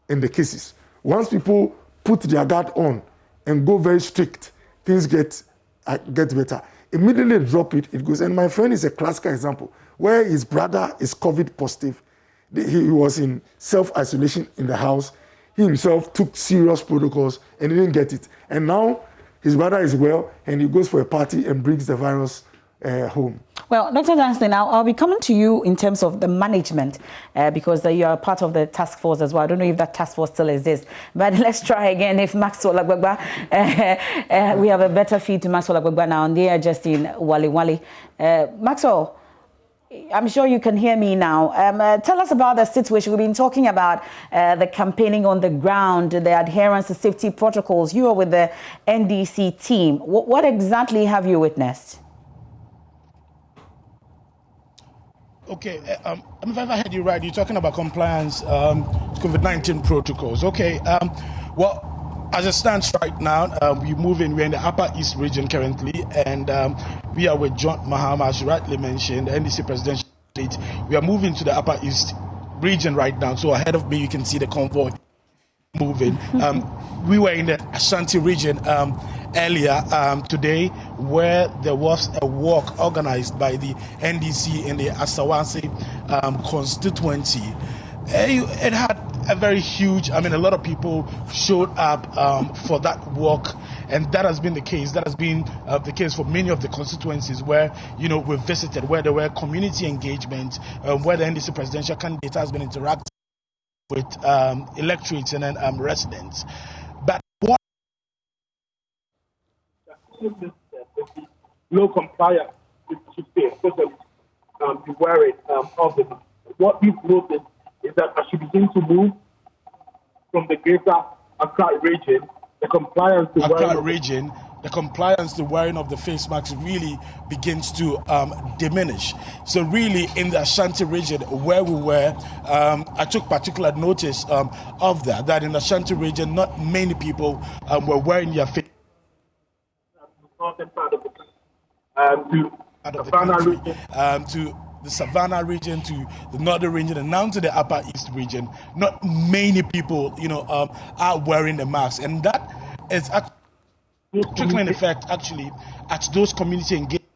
and the cases. Once people put their guard on and go very strict, things get better. Immediately drop it, it goes. And my friend is a classical example, where his brother is COVID positive. He was in self-isolation in the house. He himself took serious protocols and didn't get it. And now his brother is well, and he goes for a party and brings the virus home. Well, Dr. Dunstan, I'll be coming to you in terms of the management, because you are part of the task force as well. I don't know if that task force still exists, but let's try again. If Maxwell Agbagba, we have a better feed to Maxwell Agbagba now, and they are just in Wali. Maxwell, I'm sure you can hear me now. Tell us about the situation. We've been talking about the campaigning on the ground, the adherence to safety protocols. You are with the NDC team. What exactly have you witnessed? Okay, if I heard you right, you're talking about compliance COVID-19 protocols. Okay, well, as it stands right now, we're in the Upper East region currently, and we are with John Mahama, as you rightly mentioned, the NDC presidential candidate. We are moving to the Upper East region right now, so ahead of me you can see the convoy moving. We were in the Ashanti region earlier today, where there was a walk organized by the NDC in the Asawase constituency. It had a very huge, a lot of people showed up for that walk, and that has been the case. That has been the case for many of the constituencies where, we visited, where there were community engagement, where the NDC presidential candidate has been interacting with electorates and then residents. But what low compliance should be especially be worried of them. What we've noticed is that as you begin to move from the greater Accra region, the compliance to Accra region, the compliance, the wearing of the face masks really begins to diminish. So really in the Ashanti region where we were, I took particular notice of that in the Ashanti region, not many people were wearing their face. Northern part of the country, to Savannah region. To the Savannah region, to the northern region, and now to the Upper East region. Not many people, are wearing the mask, and that is a trickling effect actually at those community engagement.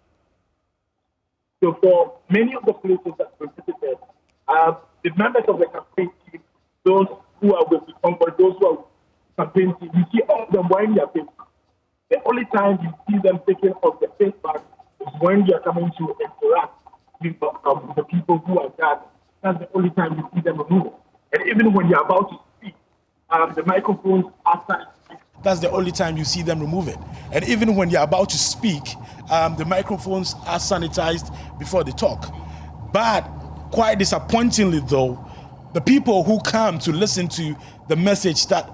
So for many of the places that we visited, the members of the campaign team, those who are with the convoy, those who are campaign team, you see all of them wearing their face masks. The only time you see them taking off the face mask is when you are coming to interact with the people who are gathered. That's the only time you see them remove it. And even when you're about to speak, the microphones are sanitized. That's the only time you see them remove it. And even when you're about to speak, the microphones are sanitized before they talk. But quite disappointingly though, the people who come to listen to the message that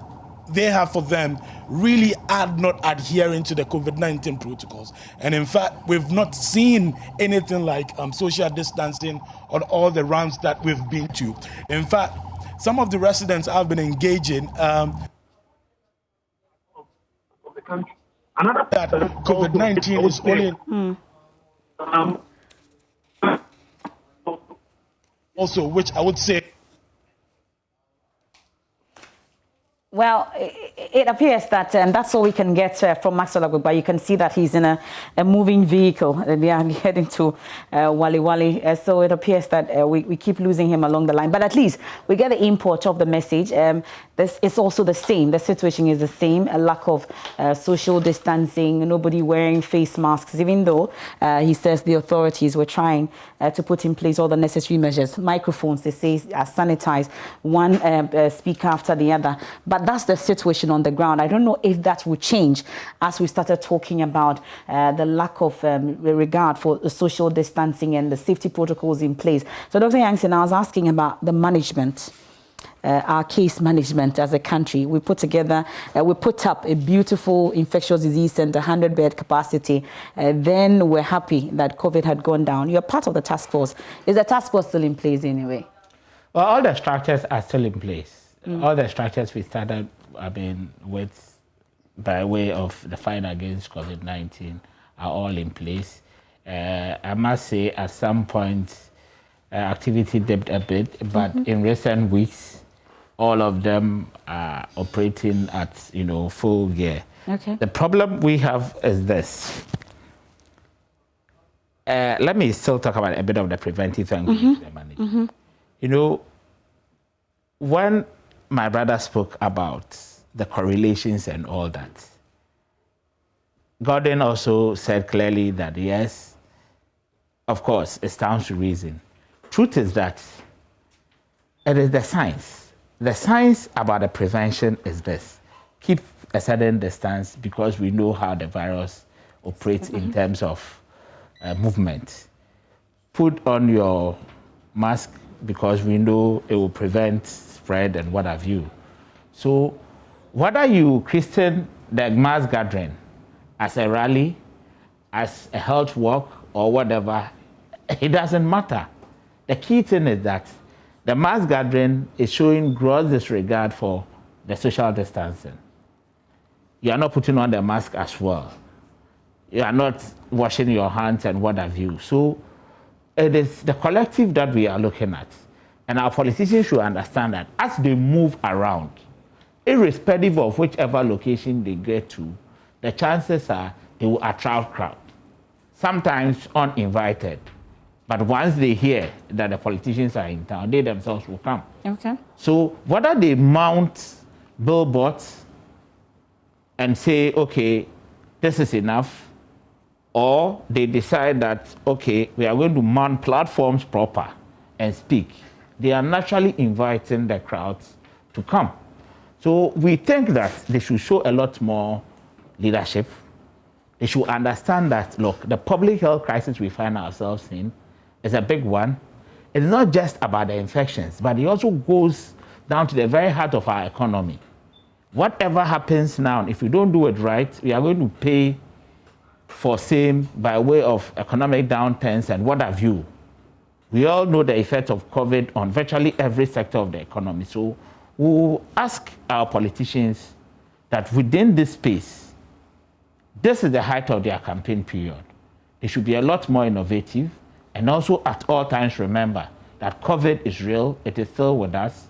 they have for them really are not adhering to the COVID-19 protocols. And in fact, we've not seen anything like social distancing on all the rounds that we've been to. In fact, some of the residents have been engaging of the country. Another that COVID-19 is only also, which I would say. Well, it appears that, and that's all we can get from Maxwell Agboba. You can see that he's in a moving vehicle. They are heading to Wali Wali. So it appears that we keep losing him along the line. But at least we get the import of the message. This is also the same. The situation is the same. A lack of social distancing, nobody wearing face masks, even though he says the authorities were trying to put in place all the necessary measures. Microphones, they say, are sanitized, one speaker after the other. But that's the situation on the ground. I don't know if that will change as we started talking about the lack of regard for the social distancing and the safety protocols in place. So Dr. Yankson, I was asking about the management, our case management as a country. We put up a beautiful infectious disease center, 100-bed capacity. Then we're happy that COVID had gone down. You're part of the task force. Is the task force still in place anyway? Well, all the structures are still in place. All the structures we started, with by way of the fight against COVID-19 are all in place. I must say, at some point, activity dipped a bit, but in recent weeks, all of them are operating at full gear. Okay. The problem we have is this. Let me still talk about a bit of the preventive and the management. When my brother spoke about the correlations and all that, Gordon also said clearly that yes, of course, it stands to reason. Truth is that it is the science. The science about the prevention is this: keep a certain distance, because we know how the virus operates in terms of movement. Put on your mask, because we know it will prevent spread and what have you. So whether you christen the mass gathering as a rally, as a health walk, or whatever, it doesn't matter. The key thing is that the mass gathering is showing gross disregard for the social distancing. You are not putting on the mask as well. You are not washing your hands and what have you. So it is the collective that we are looking at. And our politicians should understand that as they move around, irrespective of whichever location they get to, the chances are they will attract crowd. Sometimes uninvited. But once they hear that the politicians are in town, they themselves will come. Okay. So whether they mount billboards and say, okay, this is enough, or they decide that, okay, we are going to mount platforms proper and speak, they are naturally inviting the crowds to come. So we think that they should show a lot more leadership. They should understand that, look, the public health crisis we find ourselves in is a big one. It's not just about the infections, but it also goes down to the very heart of our economy. Whatever happens now, if we don't do it right, we are going to pay for same by way of economic downturns and what have you. We all know the effect of COVID on virtually every sector of the economy. So we'll ask our politicians that within this space, this is the height of their campaign period. They should be a lot more innovative, and also at all times remember that COVID is real, it is still with us,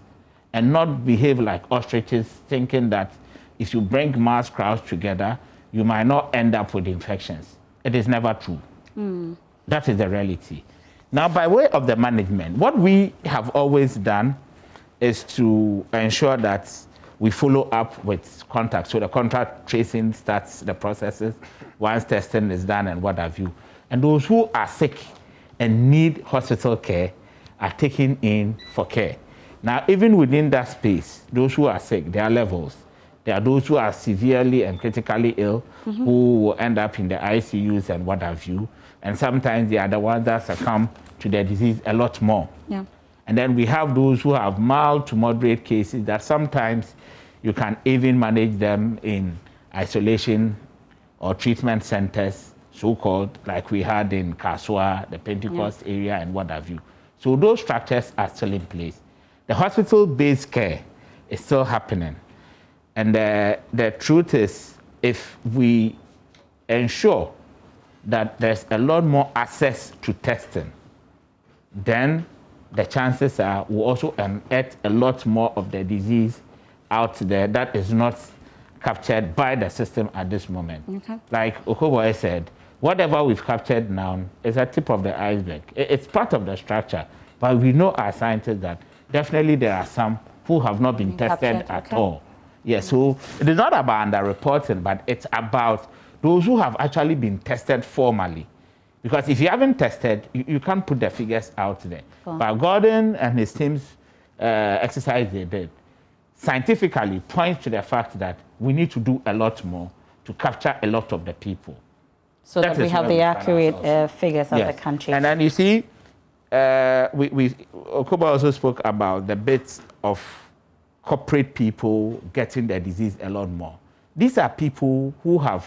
and not behave like ostriches thinking that if you bring mass crowds together, you might not end up with infections. It is never true. That is the reality. Now, by way of the management, what we have always done is to ensure that we follow up with contact. So the contact tracing starts the processes once testing is done and what have you. And those who are sick and need hospital care are taken in for care. Now, even within that space, those who are sick, there are levels. There are those who are severely and critically ill who will end up in the ICUs and what have you. And sometimes they are the ones that succumb to their disease a lot more. Yeah. And then we have those who have mild to moderate cases that sometimes you can even manage them in isolation or treatment centers, so-called, like we had in Kasua, the Pentecost area, and what have you. So those structures are still in place. The hospital-based care is still happening. And the truth is, if we ensure that there's a lot more access to testing, then the chances are we'll also unearth a lot more of the disease out there that is not captured by the system at this moment. Okay. Like Okoboy said, whatever we've captured now is a tip of the iceberg. It's part of the structure, but we know our scientists that definitely there are some who have not been tested at all. Yeah, so it is not about underreporting, but it's about those who have actually been tested formally. Because if you haven't tested, you can't put the figures out there. But Gordon and his team's exercise they did scientifically points to the fact that we need to do a lot more to capture a lot of the people. So that we have the accurate figures of the country. And then you see, Okuba also spoke about the bits of corporate people getting the disease a lot more. These are people who have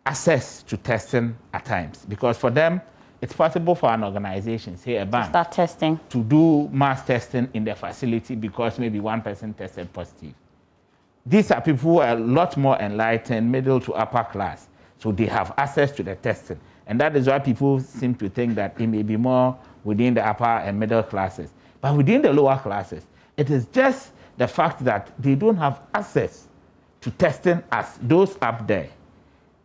access to testing at times, because for them, it's possible for an organization, say a bank, start testing, to do mass testing in their facility because maybe one person tested positive. These are people who are a lot more enlightened, middle to upper class, so they have access to the testing. And that is why people seem to think that it may be more within the upper and middle classes. But within the lower classes, it is just the fact that they don't have access to testing as those up there.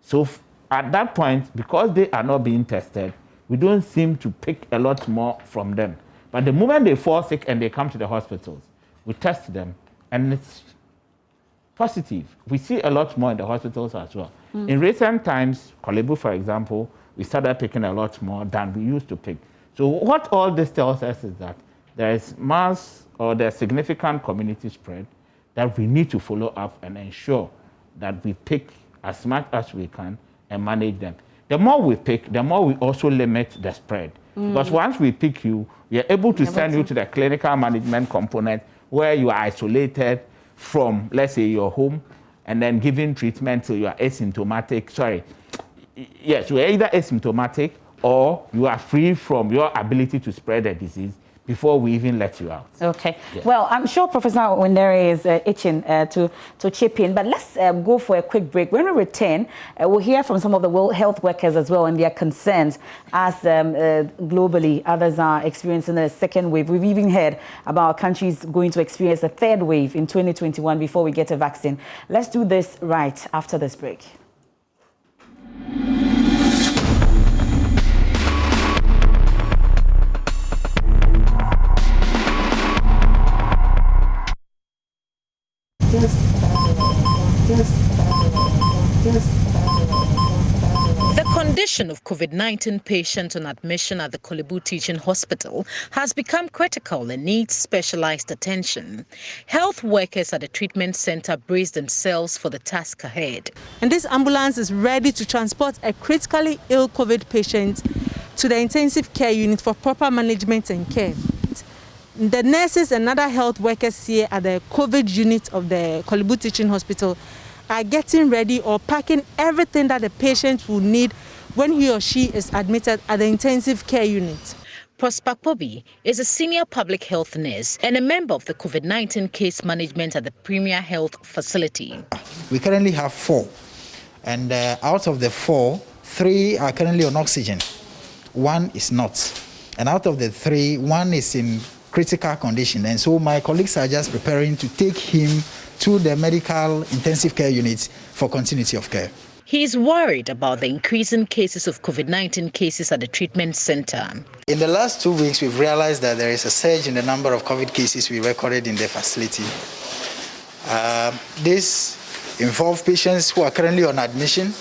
So at that point, because they are not being tested, we don't seem to pick a lot more from them. But the moment they fall sick and they come to the hospitals, we test them, and it's positive. We see a lot more in the hospitals as well. In recent times, Kolebu, for example, we started picking a lot more than we used to pick. So what all this tells us is that there is mass or there's significant community spread that we need to follow up and ensure that we pick as much as we can and manage them. The more we pick, the more we also limit the spread. Because once we pick you, we are able to send you to the clinical management component where you are isolated from, let's say, your home, and then giving treatment till you are asymptomatic. Yes, you are either asymptomatic or you are free from your ability to spread the disease before we even let you out. Okay. Yes. Well, I'm sure Professor Wendere is itching to chip in, but let's go for a quick break. When we return, we'll hear from some of the World Health workers as well and their concerns as globally others are experiencing a second wave. We've even heard about countries going to experience a third wave in 2021 before we get a vaccine. Let's do this right after this break. The condition of COVID-19 patients on admission at the Kolebu Teaching Hospital has become critical and needs specialized attention. Health workers at the treatment center brace themselves for the task ahead. And this ambulance is ready to transport a critically ill COVID patient to the intensive care unit for proper management and care. The nurses and other health workers here at the COVID unit of the Kolebu Teaching Hospital are getting ready or packing everything that the patient will need when he or she is admitted at the intensive care unit. Prosper Pobi is a senior public health nurse and a member of the COVID-19 case management at the Premier Health Facility. We currently have 4, and out of the 4, 3 are currently on oxygen. 1 is not. And out of the 3, 1 is in critical condition. And so my colleagues are just preparing to take him to the medical intensive care unit for continuity of care. He is worried about the increasing cases of COVID-19 cases at the treatment center. In the last 2 weeks, we've realized that there is a surge in the number of COVID cases we recorded in the facility. This involves patients who are currently on admission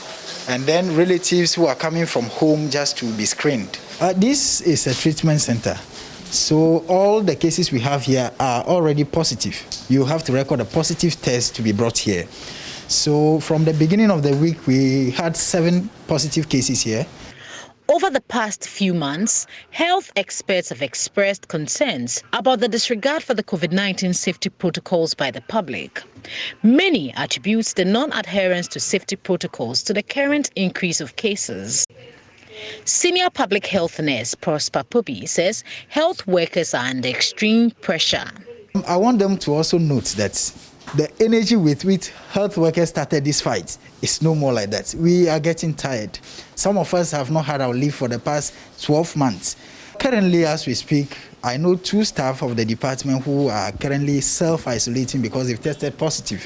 and then relatives who are coming from home just to be screened. This is a treatment center, so all the cases we have here are already positive. You have to record a positive test to be brought here. So from the beginning of the week, we had 7 positive cases here. Over the past few months, health experts have expressed concerns about the disregard for the COVID-19 safety protocols by the public. Many attribute the non-adherence to safety protocols to the current increase of cases. Senior public health nurse Prosper Pobi says health workers are under extreme pressure. I want them to also note that the energy with which health workers started this fight is no more like that. We are getting tired. Some of us have not had our leave for the past 12 months. Currently, as we speak, I know 2 staff of the department who are currently self-isolating because they've tested positive.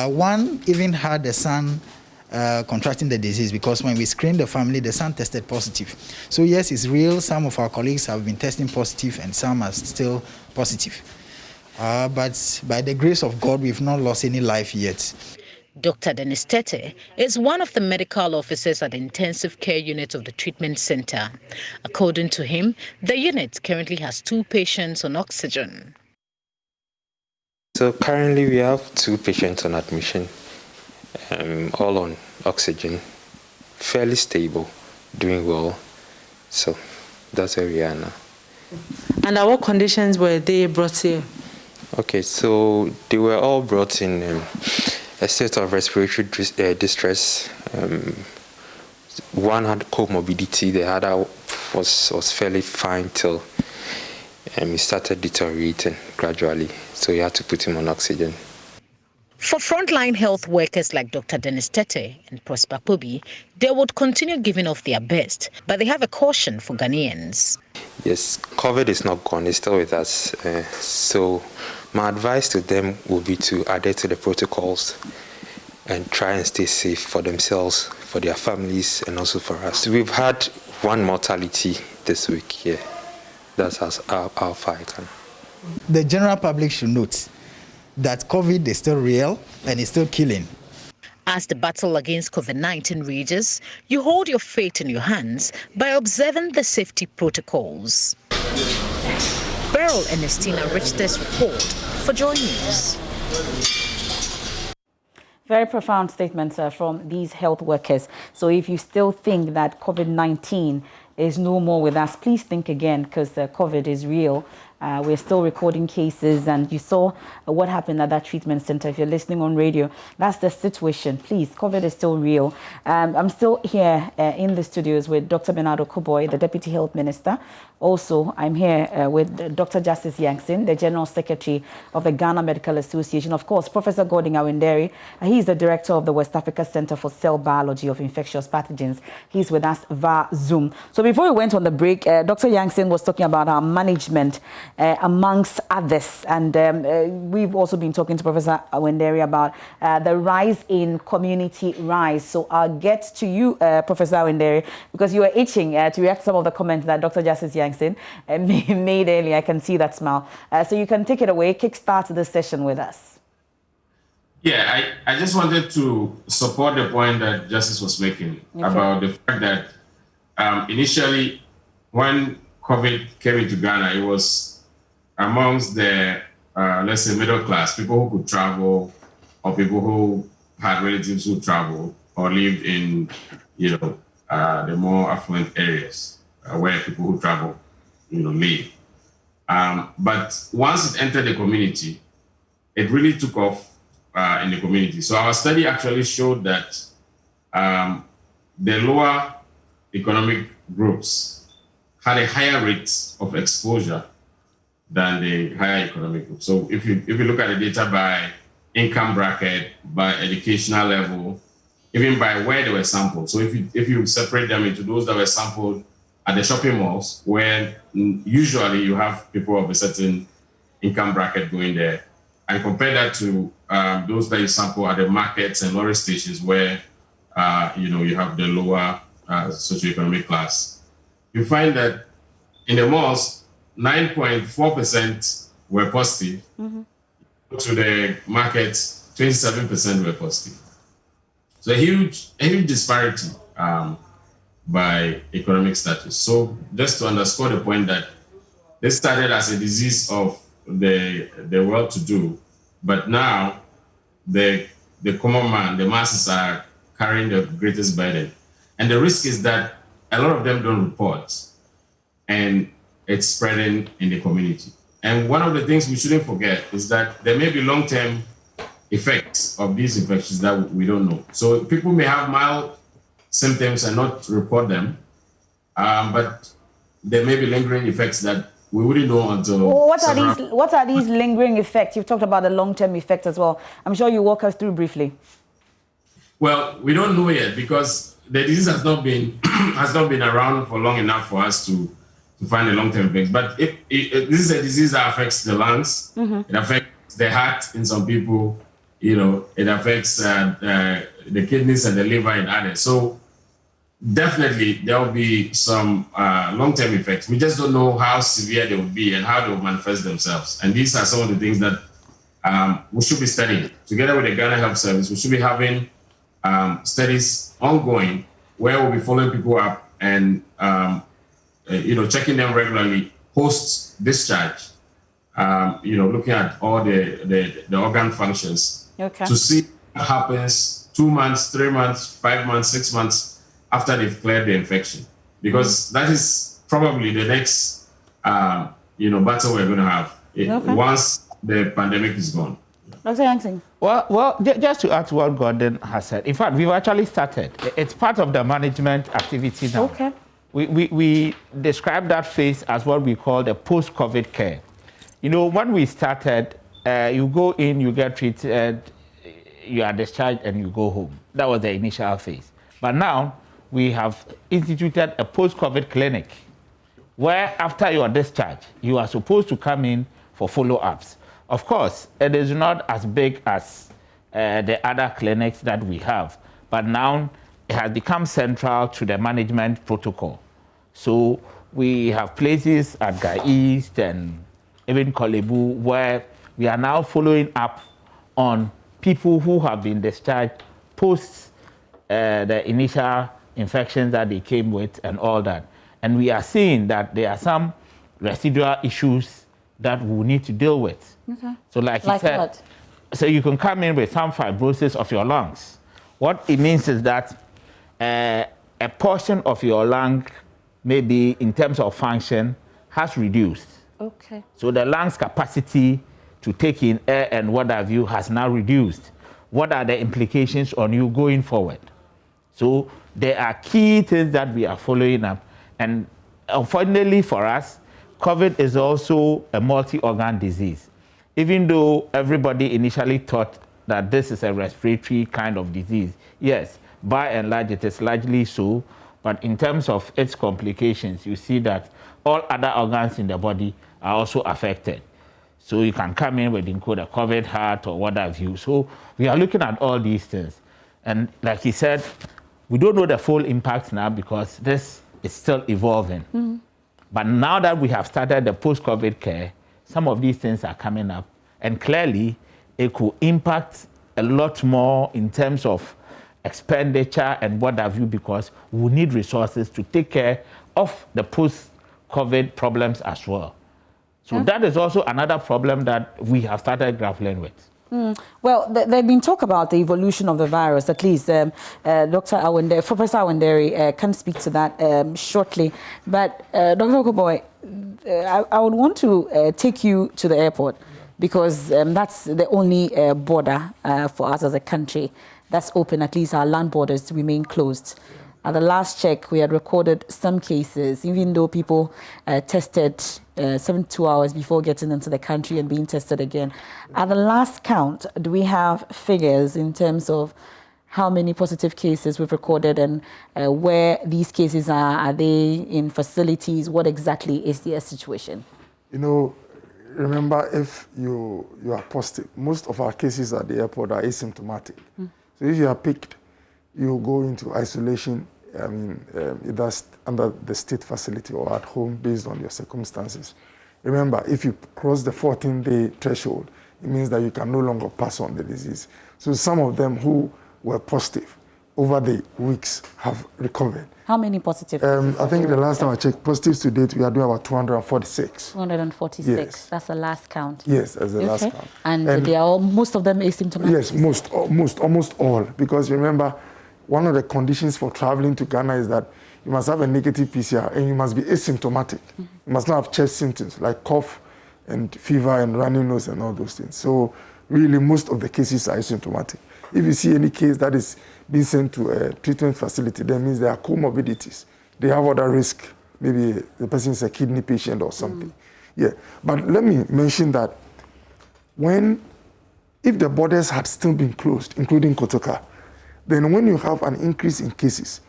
One even had a son contracting the disease because when we screened the family, the son tested positive. So yes, it's real. Some of our colleagues have been testing positive and some are still positive. But by the grace of God, we've not lost any life yet. Dr. Dennis Tete is one of the medical officers at the intensive care unit of the treatment center. According to him, the unit currently has 2 patients on oxygen. So currently we have 2 patients on admission, all on oxygen, fairly stable, doing well. So that's where we are now. Under what conditions were they brought here? Okay, so they were all brought in a state of respiratory distress. One had comorbidity, the other was fairly fine till he started deteriorating gradually. So you had to put him on oxygen. For frontline health workers like Dr. Dennis Tete and Prosper Pobi, they would continue giving off their best, but they have a caution for Ghanaians. Yes, COVID is not gone, it's still with us. So my advice to them will be to adhere to the protocols and try and stay safe for themselves, for their families, and also for us. We've had 1 mortality this week here. That's how far I can. The general public should note that COVID is still real and it's still killing. As the battle against COVID-19 rages, you hold your fate in your hands by observing the safety protocols. Beryl Ernestina Richter's report for JoyNews. Very profound statements from these health workers. So if you still think that COVID-19 is no more with us, please think again, because COVID is real. We're still recording cases, and you saw what happened at that treatment center. If you're listening on radio, that's the situation. Please, COVID is still real. I'm still here in the studios with Dr. Bernardo Kuboy, the Deputy Health Minister. Also, I'm here with Dr. Justice Yankson, the General Secretary of the Ghana Medical Association. Of course, Professor Gordon Awendere. He is the Director of the West Africa Center for Cell Biology of Infectious Pathogens. He's with us via Zoom. So before we went on the break, Dr. Yankson was talking about our management amongst others. And we've also been talking to Professor Awendere about the rise in community rise. So I'll get to you, Professor Awendere, because you were itching to react to some of the comments that Dr. Justice Yankson made earlier. I can see that smile. So you can take it away, kickstart this session with us. Yeah, I just wanted to support the point that Justice was making about the fact that initially when COVID came into Ghana, it was amongst the, let's say, middle class, people who could travel or people who had relatives who traveled or lived in, the more affluent areas where people who travel, live. But once it entered the community, it really took off in the community. So our study actually showed that the lower economic groups had a higher rate of exposure than the higher economic groups. So if you look at the data by income bracket, by educational level, even by where they were sampled. So if you separate them into those that were sampled at the shopping malls, where usually you have people of a certain income bracket going there, and compare that to those that you sample at the markets and lorry stations where you have the lower socioeconomic class, you find that in the malls, 9.4% were positive. Mm-hmm. To the markets, 27% were positive. So a huge disparity by economic status. So just to underscore the point that this started as a disease of the well-to-do, but now the common man, the masses are carrying the greatest burden. And the risk is that a lot of them don't report, and it's spreading in the community. And one of the things we shouldn't forget is that there may be long-term effects of these infections that we don't know. So people may have mild symptoms and not report them, but there may be lingering effects that we wouldn't know until... What are these lingering effects? You've talked about the long-term effects as well. I'm sure you walk us through briefly. Well, we don't know yet because the disease has not been around for long enough for us to find the long-term effects. But this is a disease that affects the lungs, mm-hmm. It affects the heart in some people, it affects the kidneys and the liver in others. So definitely there will be some long-term effects. We just don't know how severe they will be and how they will manifest themselves. And these are some of the things that we should be studying. Together with the Ghana Health Service, we should be having studies ongoing where we'll be following people up and checking them regularly post-discharge, looking at all the organ functions, okay, to see what happens 2 months, 3 months, 5 months, 6 months after they've cleared the infection. Because that is probably the next, battle we're going to have once the pandemic is gone. Dr. Yangsing. Well, just to add to what Gordon has said, in fact, we've actually started. It's part of the management activity now. Okay. We describe that phase as what we call the post-COVID care. When we started, you go in, you get treated, you are discharged, and you go home. That was the initial phase. But now, we have instituted a post-COVID clinic where after your discharge, you are supposed to come in for follow-ups. Of course, it is not as big as the other clinics that we have, but now it has become central to the management protocol. So we have places at Ga East and even Kolebu where we are now following up on people who have been discharged post the initial infections that they came with and all that. And we are seeing that there are some residual issues that we need to deal with. Okay. So like you said, what? So you can come in with some fibrosis of your lungs. What it means is that a portion of your lung, maybe in terms of function, has reduced. Okay. So the lung's capacity to take in air and what have you has now reduced. What are the implications on you going forward? So there are key things that we are following up. And unfortunately for us, COVID is also a multi-organ disease. Even though everybody initially thought that this is a respiratory kind of disease, yes, by and large it is largely so, but in terms of its complications, you see that all other organs in the body are also affected. So you can come in with a COVID heart or what have you. So we are looking at all these things. And like he said, we don't know the full impact now because this is still evolving. Mm-hmm. But now that we have started the post-COVID care, some of these things are coming up. And clearly, it could impact a lot more in terms of expenditure and what have you, because we need resources to take care of the post-COVID problems as well. So that is also another problem that we have started grappling with. Well, there's been talk about the evolution of the virus, at least. Dr. Awendere, Professor Awendere can speak to that shortly. But Dr. Okoboy, I would want to take you to the airport because that's the only border for us as a country that's open. At least our land borders remain closed. At the last check, we had recorded some cases, even though people tested 72 hours before getting into the country and being tested again. At the last count, do we have figures in terms of how many positive cases we've recorded and where these cases are? Are they in facilities? What exactly is their situation? You know, remember, if you are positive, most of our cases at the airport are asymptomatic. So if you are picked, you go into isolation, either under the state facility or at home based on your circumstances. Remember, if you cross the 14-day threshold, it means that you can no longer pass on the disease. So some of them who were positive over the weeks have recovered. How many positive? I think the last time I checked, positives to date, we are doing about 246. 246. Yes. That's the last count. Yes, that's the last count. And they are most of them asymptomatic? Yes, almost all. Because remember, one of the conditions for traveling to Ghana is that you must have a negative PCR and you must be asymptomatic. You must not have chest symptoms like cough and fever and runny nose and all those things. So really, most of the cases are asymptomatic. If you see any case that is being sent to a treatment facility, that means there are comorbidities. They have other risk. Maybe the person is a kidney patient or something. Yeah, but let me mention that if the borders had still been closed, including Kotoka, then when you have an increase in cases,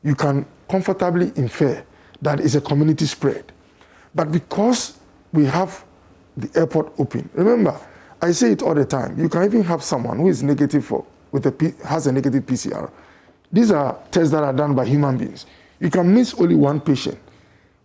you can comfortably infer that it's a community spread. But because we have the airport open, remember, I say it all the time, you can even have someone who is negative has a negative PCR. These are tests that are done by human beings. You can miss only one patient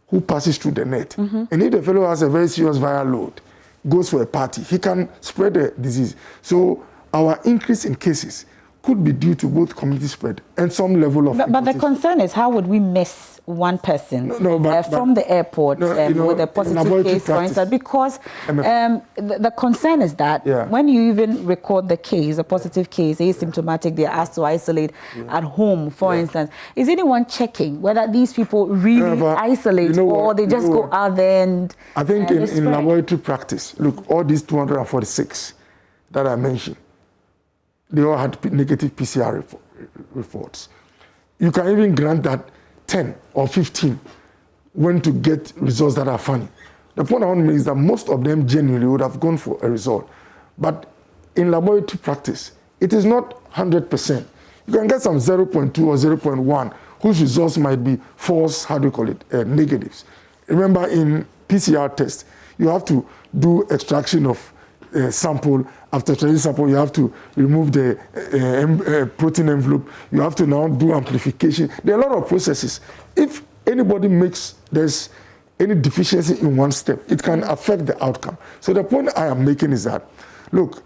who passes through the net. And if the fellow has a very serious viral load, goes for a party, he can spread the disease. So our increase in cases could be due to both community spread and some level of... But the concern is, how would we miss one person from the airport with a positive case, for instance? Because the concern is that when you even record the case, a positive case, asymptomatic, they're asked to isolate at home, for instance. Is anyone checking whether these people really isolate or they just go out there and... I think in laboratory practice, look, all these 246 that I mentioned, they all had negative PCR reports. You can even grant that 10 or 15 went to get results that are funny. The point I want to make is that most of them genuinely would have gone for a result. But in laboratory practice, it is not 100%. You can get some 0.2 or 0.1 whose results might be false, negatives. Remember, in PCR tests, you have to do extraction of sample. After extracting sample, you have to remove the protein envelope. You have to now do amplification. There are a lot of processes. If anybody there's any deficiency in one step, it can affect the outcome. So the point I am making is that, look,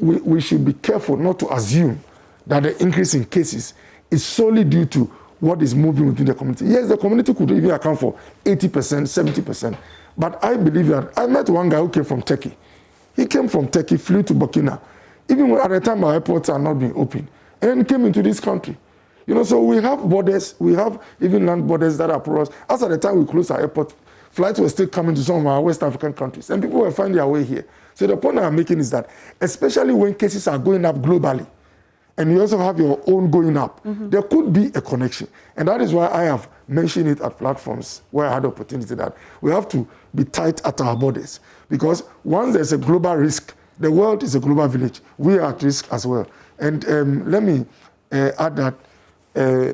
we should be careful not to assume that the increase in cases is solely due to what is moving within the community. Yes, the community could even account for 80%, 70%. But I believe that I met one guy who came from Turkey. He came from Turkey, flew to Burkina, even at the time our airports are not being open, and then came into this country. So we have borders, we have even land borders that are porous. As at the time we closed our airport, flights were still coming to some of our West African countries, and people were finding their way here. So the point I'm making is that, especially when cases are going up globally, and you also have your own going up, there could be a connection. And that is why I have mentioned it at platforms where I had the opportunity that we have to be tight at our borders. Because once there's a global risk, the world is a global village. We are at risk as well. And let me add that,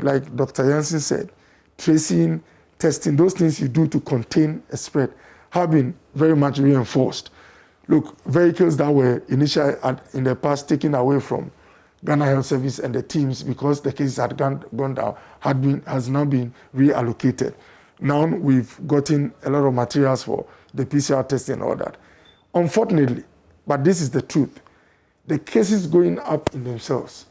like Dr. Jansen said, tracing, testing, those things you do to contain a spread have been very much reinforced. Look, vehicles that were initially in the past taken away from Ghana Health Service and the teams because the cases had gone down has now been reallocated. Now we've gotten a lot of materials for the PCR testing and all that. Unfortunately, but this is the truth, the cases going up in themselves.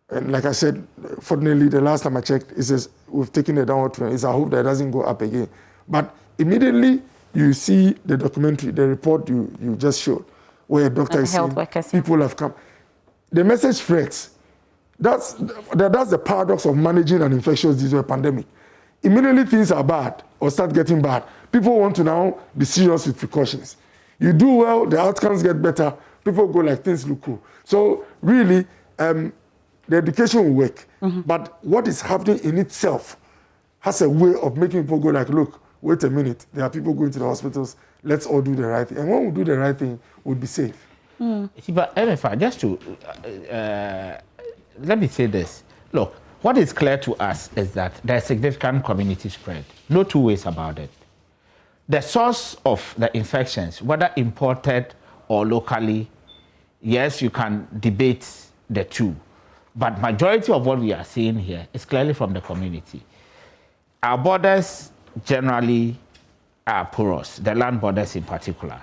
And like I said, fortunately, the last time I checked, it says we've taken a downward trend. It's our hope that it doesn't go up again. But immediately you see the documentary, the report you just showed, where a doctor is saying people have come. The message spreads. That's the paradox of managing an infectious disease or a pandemic. Immediately things are bad or start getting bad, people want to now be serious with precautions. You do well, the outcomes get better, people go like things look cool. So really, the education will work. But what is happening in itself has a way of making people go like, look, wait a minute, there are people going to the hospitals, let's all do the right thing. And when we do the right thing, we'll be safe. But MFA, just to, let me say this. Look, what is clear to us is that there's significant community spread. No two ways about it. The source of the infections, whether imported or locally, yes, you can debate the two. But majority of what we are seeing here is clearly from the community. Our borders generally are porous, the land borders in particular,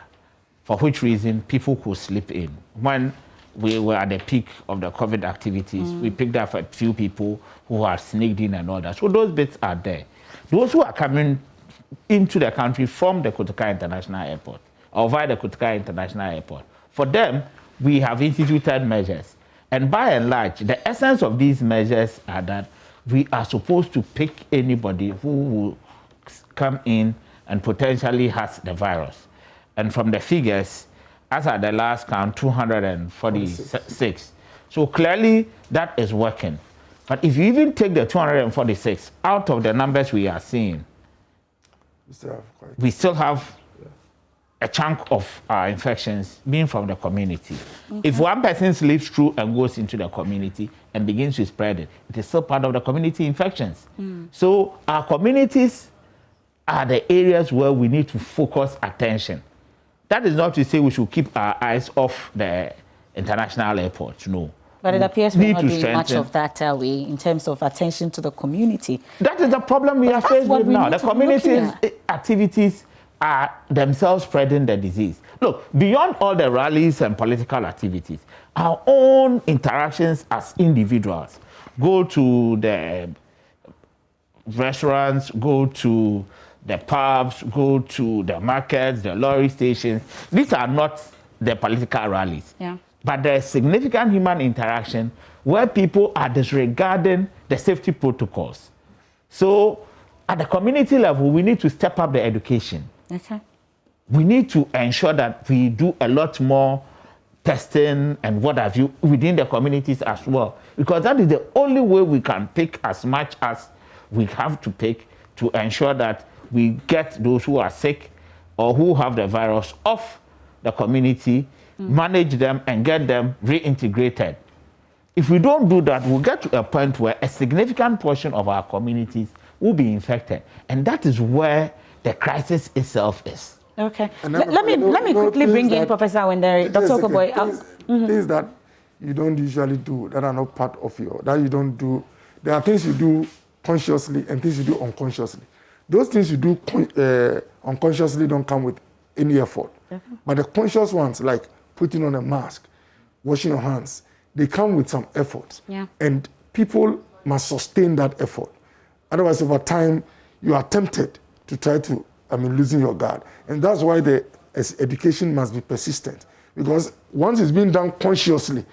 for which reason people could slip in. When we were at the peak of the COVID activities, we picked up a few people who are sneaked in and all that. So those bits are there. Those who are coming into the country from the Kotoka International Airport or via the Kotoka International Airport, for them, we have instituted measures. And by and large, the essence of these measures are that we are supposed to pick anybody who will come in and potentially has the virus. And from the figures, as at the last count, 246. So clearly that is working. But if you even take the 246 out of the numbers we are seeing, we still have a chunk of our infections being from the community. If one person slips through and goes into the community and begins to spread it, it is still part of the community infections. So our communities are the areas where we need to focus attention. That is not to say we should keep our eyes off the international airports, no. But it appears we're not doing much of that, are we, in terms of attention to the community? That is the problem we are faced with now. The community activities are themselves spreading the disease. Look, beyond all the rallies and political activities, our own interactions as individuals, go to the restaurants, go to the pubs, go to the markets, the lorry stations. These are not the political rallies. But there is significant human interaction where people are disregarding the safety protocols. So at the community level, we need to step up the education. We need to ensure that we do a lot more testing and what have you within the communities as well. Because that is the only way we can pick as much as we have to pick to ensure that we get those who are sick or who have the virus off the community, manage them and get them reintegrated. If we don't do that, we'll get to a point where a significant portion of our communities will be infected. And that is where the crisis itself is. Okay. Let me quickly bring in Professor Wenderi. Dr. Okoboy. Things that you don't usually do, that are not part of your, that you don't do. There are things you do consciously and things you do unconsciously. Those things you do unconsciously don't come with any effort. But the conscious ones, like putting on a mask, washing your hands, they come with some effort. And people must sustain that effort. Otherwise, over time, you are tempted to try to, losing your guard. And that's why the education must be persistent. Because once it's being done consciously,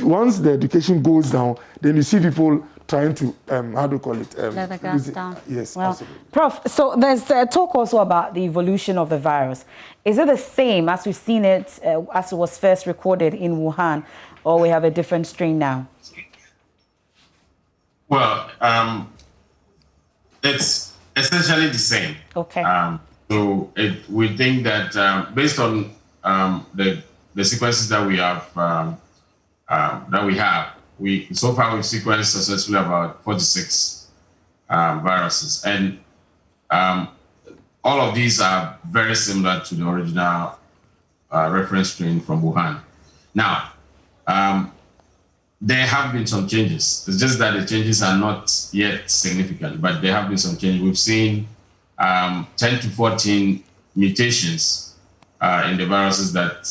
once the education goes down, then you see people trying to, how do you call it? Let the gas down. Yes, well, absolutely. Prof, so there's talk also about the evolution of the virus. Is it the same as we've seen it as it was first recorded in Wuhan, or we have a different strain now? Well, it's essentially the same. Okay. So we think that based on the sequences that we have, so far we've sequenced successfully about 46 viruses, and all of these are very similar to the original reference strain from Wuhan. Now, there have been some changes. It's just that the changes are not yet significant, but there have been some changes. We've seen 10 to 14 mutations in the viruses that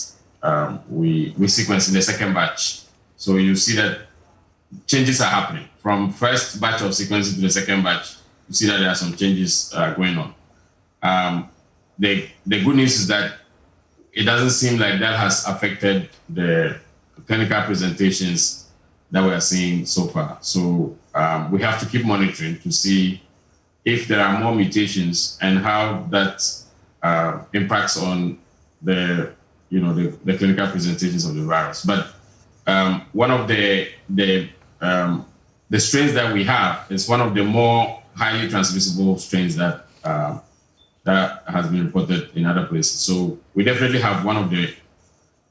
we sequenced in the second batch. So you see that changes are happening. From first batch of sequencing to the second batch, you see that there are some changes going on. The good news is that it doesn't seem like that has affected the clinical presentations that we are seeing so far. So we have to keep monitoring to see if there are more mutations and how that impacts on the clinical presentations of the virus. But one of the strains that we have is one of the more highly transmissible strains that has been reported in other places. So we definitely have one of the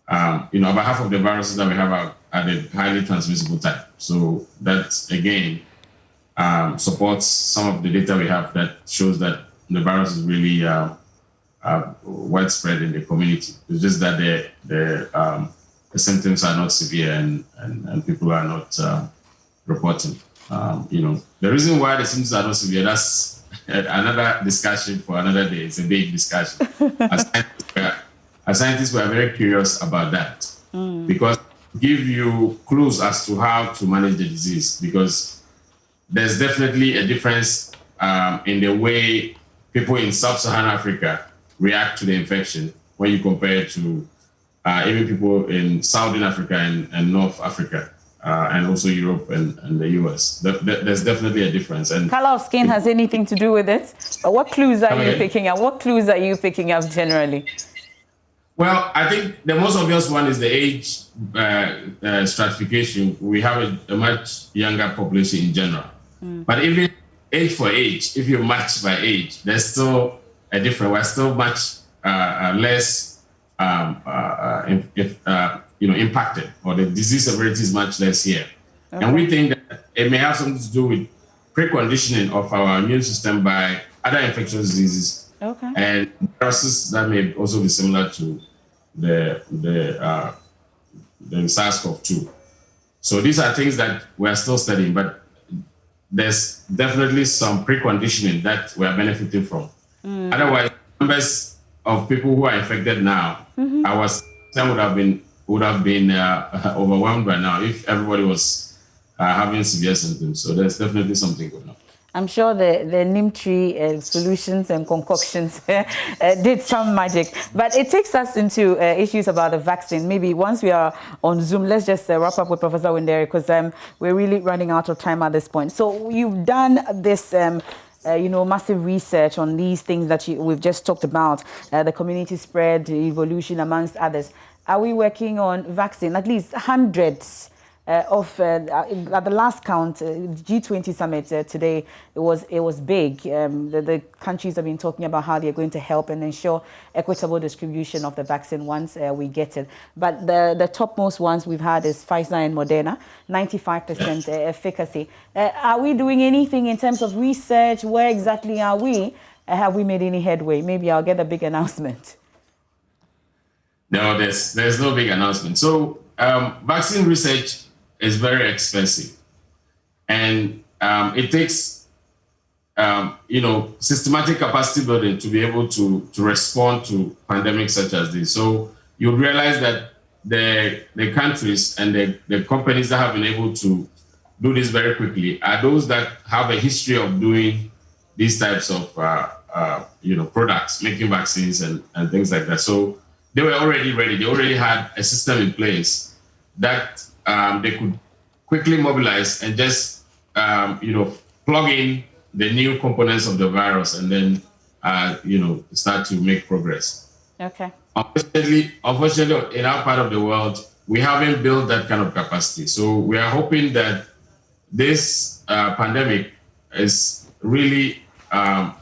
about half of the viruses that we have are the highly transmissible type. So that again supports some of the data we have that shows that the virus is really widespread in the community. It's just that the symptoms are not severe and people are not reporting. The reason why the symptoms are not severe, that's another discussion for another day. It's a big discussion. As scientists, we are very curious about that because give you clues as to how to manage the disease, because there's definitely a difference in the way people in sub-Saharan Africa react to the infection when you compare it to even people in Southern Africa and North Africa and also Europe and the US. There's definitely a difference. And color of skin has anything to do with it? But what clues are you picking up? What clues are you picking up generally? Well, I think the most obvious one is the age stratification. We have a much younger population in general. But even age for age, if you match by age, there's still a difference. We're still much less impacted, or the disease severity is much less here. Okay. And we think that it may have something to do with preconditioning of our immune system by other infectious diseases. Okay. And viruses that may also be similar to the SARS-CoV-2. So these are things that we're still studying, but there's definitely some preconditioning that we are benefiting from. Otherwise, numbers of people who are infected now, our system would have been overwhelmed by now if everybody was having severe symptoms. So there's definitely something going on. I'm sure the neem tree solutions and concoctions did some magic. But it takes us into issues about the vaccine. Maybe once we are on Zoom, let's just wrap up with Professor Winderi, because we're really running out of time at this point. So you've done this massive research on these things that we've just talked about, the community spread, the evolution, amongst others. Are we working on vaccine? At least hundreds at the last count, G20 summit today, it was big. The countries have been talking about how they're going to help and ensure equitable distribution of the vaccine once we get it. But the topmost ones we've had is Pfizer and Moderna, 95% efficacy. Are we doing anything in terms of research? Where exactly are we? Have we made any headway? Maybe I'll get a big announcement. No, there's no big announcement. So vaccine research is very expensive, and it takes systematic capacity building to be able to respond to pandemics such as this. So you realize that the countries and the companies that have been able to do this very quickly are those that have a history of doing these types of products, making vaccines and things like that. So they were already ready. They already had a system in place that they could quickly mobilize and just, plug in the new components of the virus and then, start to make progress. Okay. Unfortunately, in our part of the world, we haven't built that kind of capacity. So we are hoping that this pandemic is really, an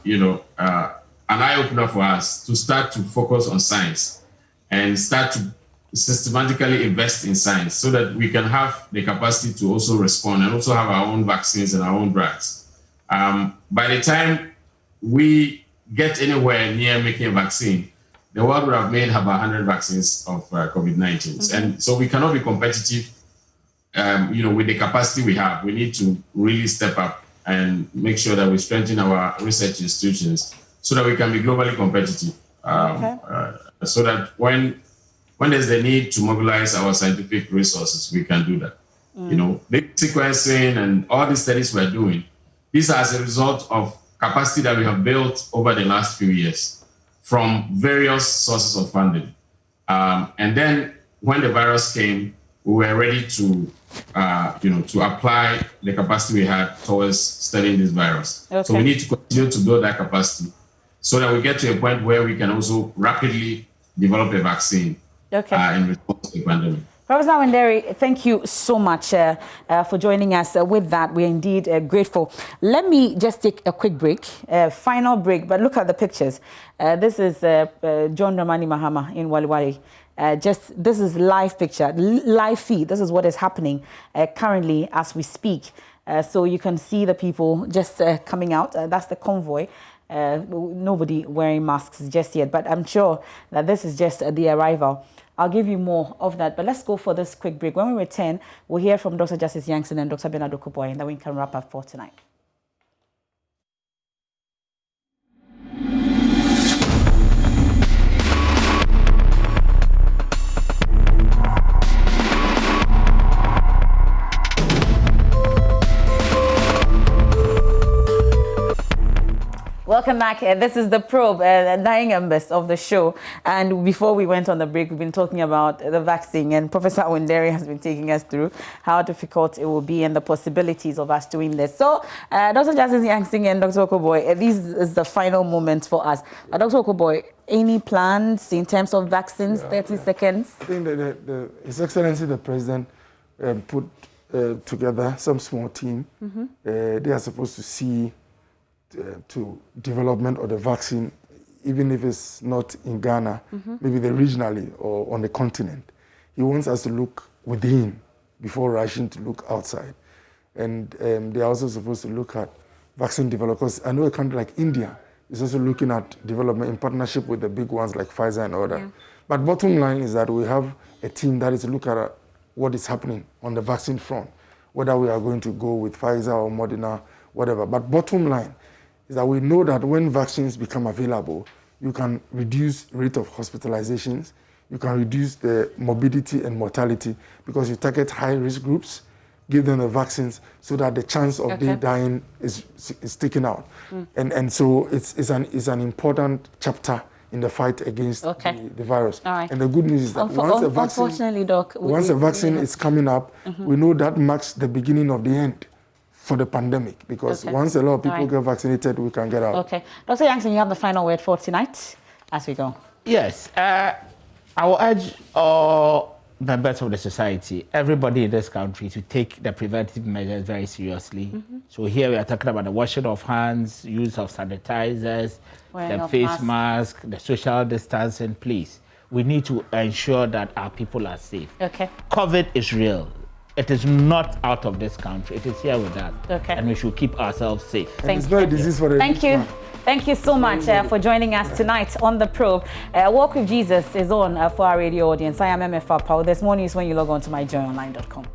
eye-opener for us to start to focus on science and start to systematically invest in science so that we can have the capacity to also respond and also have our own vaccines and our own drugs. By the time we get anywhere near making a vaccine, the world would have made about 100 vaccines of COVID-19. And so we cannot be competitive, with the capacity we have. We need to really step up and make sure that we strengthen our research institutions so that we can be globally competitive. So that when there's the need to mobilize our scientific resources, we can do that. The sequencing and all the studies we're doing, these are as a result of capacity that we have built over the last few years from various sources of funding. And then when the virus came, we were ready to, to apply the capacity we had towards studying this virus. Okay. So we need to continue to build that capacity so that we get to a point where we can also rapidly develop a vaccine in response to the pandemic. Professor Wenderi, thank you so much for joining us. With that, we're indeed grateful. Let me just take a quick break, final break, but look at the pictures. This is John Dramani Mahama in Waliwali. This is live picture, live feed. This is what is happening currently as we speak. So you can see the people just coming out. That's the convoy. Nobody wearing masks just yet, but I'm sure that this is just the arrival. I'll give you more of that, but let's go for this quick break. When we return, we'll hear from Dr. Justice Yankson and Dr. Bernard Okuboy, and then we can wrap up for tonight. Welcome back. This is The Probe, 9 members of the show. And before we went on the break, we've been talking about the vaccine. And Professor Wenderi has been taking us through how difficult it will be and the possibilities of us doing this. So, Dr. Justice Yankson and Dr. Okuboy, this is the final moment for us. Dr. Okuboy, any plans in terms of vaccines? 30 seconds. I think that His Excellency the President put together some small team. They are supposed to see to development of the vaccine, even if it's not in Ghana, maybe regionally or on the continent. He wants us to look within before rushing to look outside. And they're also supposed to look at vaccine development, because I know a country like India is also looking at development in partnership with the big ones like Pfizer and others. But bottom line is that we have a team that is looking at what is happening on the vaccine front, whether we are going to go with Pfizer or Moderna, whatever. But bottom line is that we know that when vaccines become available, you can reduce rate of hospitalizations, you can reduce the morbidity and mortality because you target high-risk groups, give them the vaccines so that the chance of they dying is taken out. And so it's an important chapter in the fight against the virus. And the good news is that once a vaccine is coming up, we know that marks the beginning of the end for the pandemic, because once a lot of people get vaccinated, we can get out. Okay. Dr. Yankson, you have the final word for tonight as we go. Yes. I will urge all members of the society, everybody in this country, to take the preventive measures very seriously. So here we are talking about the washing of hands, use of sanitizers, the face mask, the social distancing. Please, we need to ensure that our people are safe. COVID is real. It is not out of this country. It is here with us. And we should keep ourselves safe. Thank you. Thank you so much for joining us tonight on The Probe. Walk with Jesus is on for our radio audience. I am MFA Paul. There's more news when you log on to myjoyonline.com.